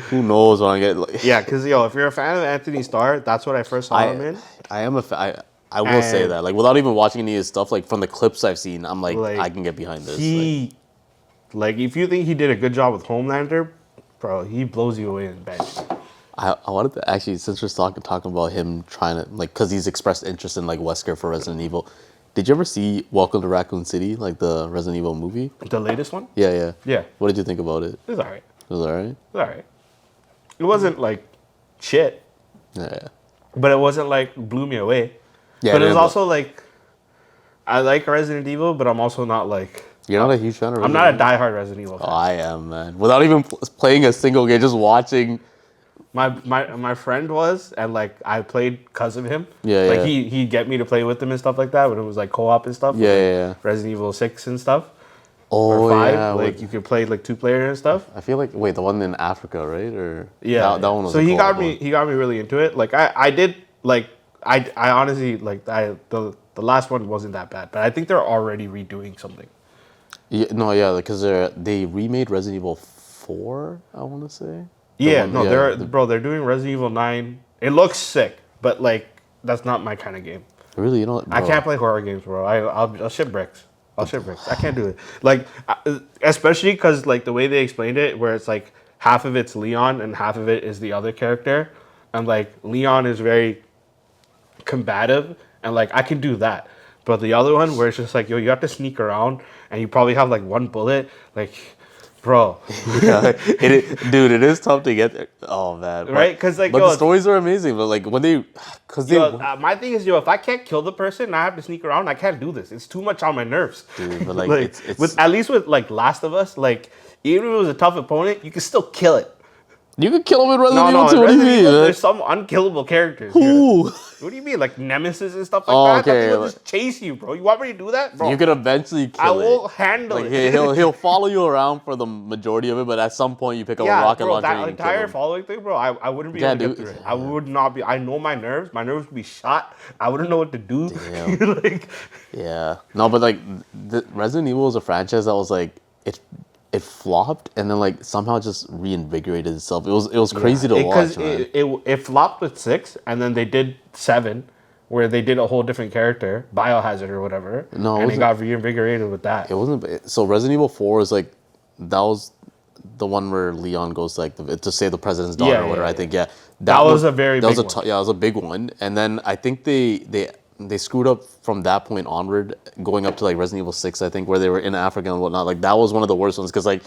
B: Who knows when I get like.
A: Yeah, because yo, if you're a fan of Anthony Starr, that's what I first saw him in.
B: I am a fan. I will say that, like, without even watching any of his stuff, like from the clips I've seen, I'm like I can get behind this.
A: Like, if you think he did a good job with Homelander, bro, he blows you away in Banshee.
B: I wanted to actually, since we're talking about him trying to, like, because he's expressed interest in like Wesker for Resident Evil. Did you ever see Welcome to Raccoon City, like the Resident Evil movie?
A: The latest one?
B: Yeah.
A: Yeah.
B: What did you think about it?
A: It was alright.
B: It was alright.
A: It was alright. It wasn't like shit,
B: Yeah.
A: but it wasn't like blew me away.
B: Yeah.
A: But it was also like, I like Resident Evil, but I'm also not like.
B: You're not a huge fan of Resident
A: I'm not
B: Evil?
A: a diehard Resident Evil fan.
B: Oh, I am, man. Without even playing a single game, just watching.
A: My friend was, and like I played because of him.
B: Yeah,
A: like
B: yeah.
A: he'd get me to play with him and stuff like that when it was like co-op and stuff.
B: Yeah.
A: Resident Evil 6 and stuff.
B: Oh,
A: or 5,
B: yeah.
A: like you could play like 2-player and stuff.
B: I feel like, wait, the one in Africa, right? Or
A: Yeah,
B: that one was
A: so
B: a
A: he got
B: co-op
A: me
B: one.
A: he got me really into it. Like I did like I honestly like the last one wasn't that bad, but I think they're already redoing something.
B: Yeah, because they remade Resident Evil 4, I want to say.
A: Yeah, they're doing Resident Evil 9. It looks sick, but like that's not my kind of game.
B: Really, you know what, bro?
A: I can't play horror games, bro. I'll ship bricks. I can't do it. Like, especially because like the way they explained it, where it's like half of it's Leon and half of it is the other character, and like Leon is very combative, and like I can do that. But the other one, where it's just like, yo, you have to sneak around, and you probably have like one bullet, like, bro.
B: Yeah, dude, it is tough to get there. Oh man,
A: Right? Because like,
B: but
A: yo,
B: the stories are amazing. But like when they,
A: my thing is, yo, if I can't kill the person and I have to sneak around, I can't do this. It's too much on my nerves.
B: dude, but like, it's
A: with at least with like Last of Us, like even if it was a tough opponent, you can still kill it.
B: you can kill him in Resident
A: No,
B: Evil 2.
A: in
B: What do you
A: Resident
B: mean?
A: Evil,
B: Man?
A: there's some unkillable characters.
B: Who?
A: What do you mean, like Nemesis and stuff like
B: Oh,
A: that?
B: okay,
A: That thing will
B: like-
A: just chase you, bro. You want me to do that, bro?
B: You can eventually kill
A: I
B: it.
A: will handle
B: Like
A: it.
B: he'll follow you around for the majority of it, but at some point you pick up a
A: Yeah,
B: rocket
A: bro,
B: launcher
A: that
B: and you can
A: entire
B: kill him.
A: following thing, bro, I wouldn't be
B: Yeah,
A: able to get
B: dude.
A: through it. I would not be. I know my nerves. My nerves would be shot. I wouldn't know what to do.
B: Damn.
A: Like,
B: Yeah, no, but like the Resident Evil was a franchise that was like it flopped and then like somehow just reinvigorated itself. It was crazy to watch, man.
A: it flopped with 6, and then they did 7, where they did a whole different character, Biohazard or whatever.
B: No, it
A: and it
B: wasn't-
A: got reinvigorated with that.
B: It wasn't. So Resident Evil 4 is like that was the one where Leon goes like to save the president's daughter or whatever. I think
A: That was a very
B: that
A: big
B: was
A: one.
B: Yeah, it was a big one. And then I think they screwed up from that point onward, going up to like Resident Evil 6, I think, where they were in Africa and whatnot. Like that was one of the worst ones because like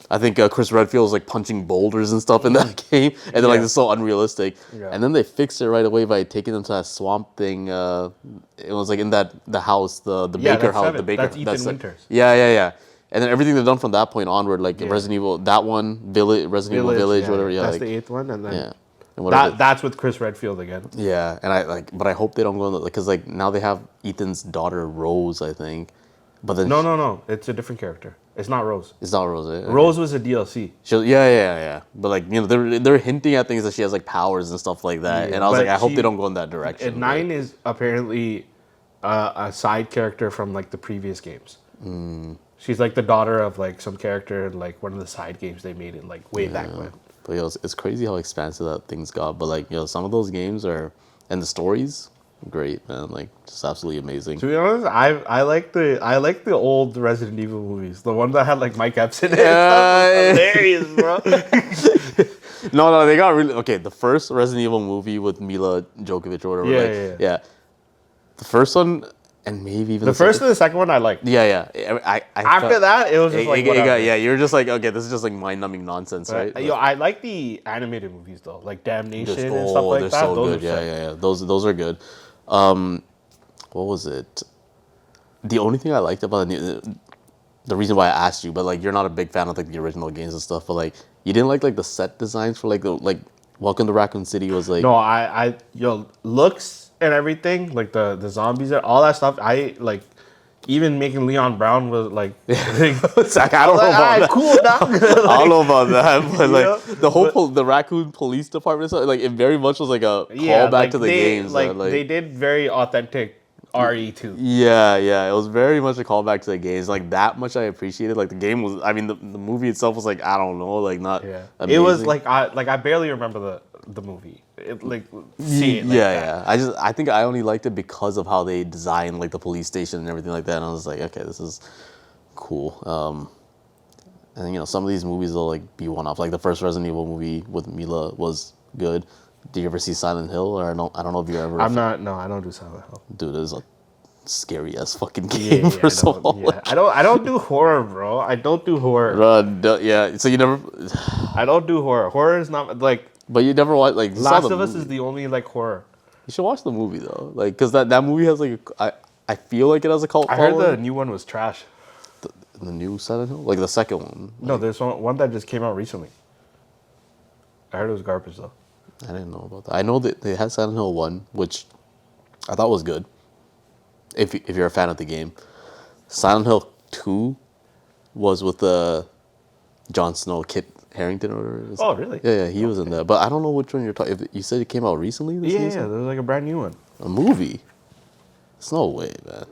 B: I think Chris Redfield was like punching boulders and stuff in that game, and then like it's so unrealistic.
A: Yeah.
B: And then they fixed it right away by taking them to that swamp thing. It was like in the house, the
A: Yeah,
B: Baker
A: that's
B: house,
A: 7.
B: the Baker.
A: That's Ethan Winters.
B: Yeah. And then everything they've done from that point onward, like Resident Evil, that one, Resident Evil Village, whatever. Yeah,
A: that's
B: like,
A: the 8th one, and then
B: yeah. And whatever.
A: that's with Chris Redfield again.
B: Yeah, and but I hope they don't go because like now they have Ethan's daughter Rose, I think, but then
A: No, it's a different character. It's not Rose.
B: it's not Rose. Eh?
A: Rose was a DLC.
B: Yeah. But like they're hinting at things that she has like powers and stuff like that,
A: Yeah,
B: and I was
A: but
B: like, I hope
A: she-
B: they don't go in that direction.
A: And 9 is apparently a side character from like the previous games. She's like the daughter of like some character in like one of the side games they made it like way back when.
B: But it's crazy how expansive that thing's got. But like some of those games are, and the stories, great, man. Like just absolutely amazing.
A: To be honest, I like the old Resident Evil movies. The one that had like Mike Epps in it.
B: Yeah.
A: Hilarious, bro.
B: No, they got really okay. The first Resident Evil movie with Mila Djokovic or whatever.
A: Yeah,
B: right? Yeah. The first one, and maybe even
A: The first and the second one I liked.
B: Yeah, yeah. I
A: After
B: felt-
A: that, it was just like whatever.
B: yeah, you're just like, okay, this is just like mind-numbing nonsense, right?
A: Yo, I like the animated movies though, like Damnation
B: They're-
A: and stuff like
B: they're
A: that.
B: so
A: Those
B: good.
A: are
B: Yeah,
A: sick.
B: yeah, yeah. Those are good. What was it? The only thing I liked about the reason why I asked you, but like you're not a big fan of like the original games and stuff, but like you didn't like the set designs for like Welcome to Raccoon City was like
A: No, yo, looks and everything, like the zombies and all that stuff. I like, even making Leon Brown was like,
B: It's like, I don't know about that.
A: cool, dog.
B: I don't know about that, but like
A: know,
B: the whole the Raccoon Police Department, like it very much was like a callback
A: like
B: to the games.
A: Like they did very authentic RE2.
B: Yeah, yeah, it was very much a callback to the games. Like that much, I appreciated. Like the game was, I mean, the movie itself was like I don't know, like not.
A: Yeah,
B: amazing.
A: it was like I barely remember the movie. It like see it like
B: yeah,
A: that.
B: yeah. I think I only liked it because of how they designed like the police station and everything like that. And I was like, okay, this is cool. And you know, some of these movies will like be one off. Like the first Resident Evil movie with Mila was good. Did you ever see Silent Hill? Or I don't know if you ever.
A: I'm not. No, I don't do Silent Hill.
B: Dude, it is a scary ass fucking game.
A: Yeah,
B: First of all,
A: I don't do horror, bro. I don't do horror.
B: Yeah. So you never.
A: I don't do horror. Horror is not like.
B: But you never watch like you saw
A: Last
B: the
A: of Us
B: movie.
A: is the only like horror.
B: You should watch the movie though, like because that movie has like I feel like it has a cult
A: I heard
B: following.
A: the new one was trash.
B: The new Silent Hill, like the second one.
A: No, there's one that just came out recently. I heard it was garbage though.
B: I didn't know about that. I know that they had Silent Hill 1, which I thought was good. If you're a fan of the game, Silent Hill 2 was with the Jon Snow, Kit Harington or whatever it is.
A: Oh, really?
B: Yeah, he was in there. But I don't know which one you're talking. You said it came out recently. This
A: Yeah,
B: season?
A: yeah, there's like a brand new one.
B: A movie. There's no way, man.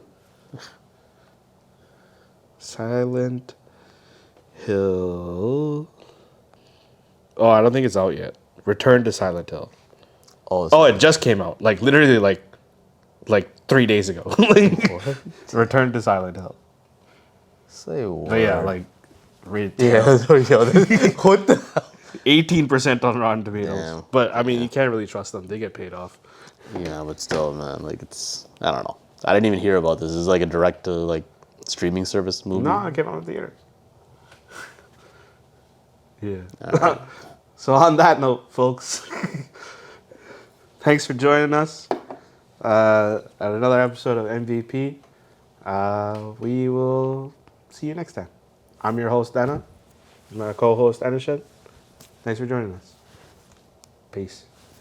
A: Silent Hill. Oh, I don't think it's out yet. Return to Silent Hill.
B: Oh,
A: it just came out. Like literally like 3 days ago. Like, Return to Silent Hill.
B: say what?
A: But yeah, like read
B: Yeah, what the hell?
A: 18% on Rotten Tomatoes.
B: Damn.
A: But I mean, you can't really trust them. They get paid off.
B: Yeah, but still, man, like it's I don't know. I didn't even hear about this. It's like a direct to like streaming service movie.
A: No, it came out in theaters. Yeah.
B: Alright.
A: So on that note, folks, thanks for joining us at another episode of MVP. We will see you next time. I'm your host, Dana. My co-host, Anishan. Thanks for joining us. Peace.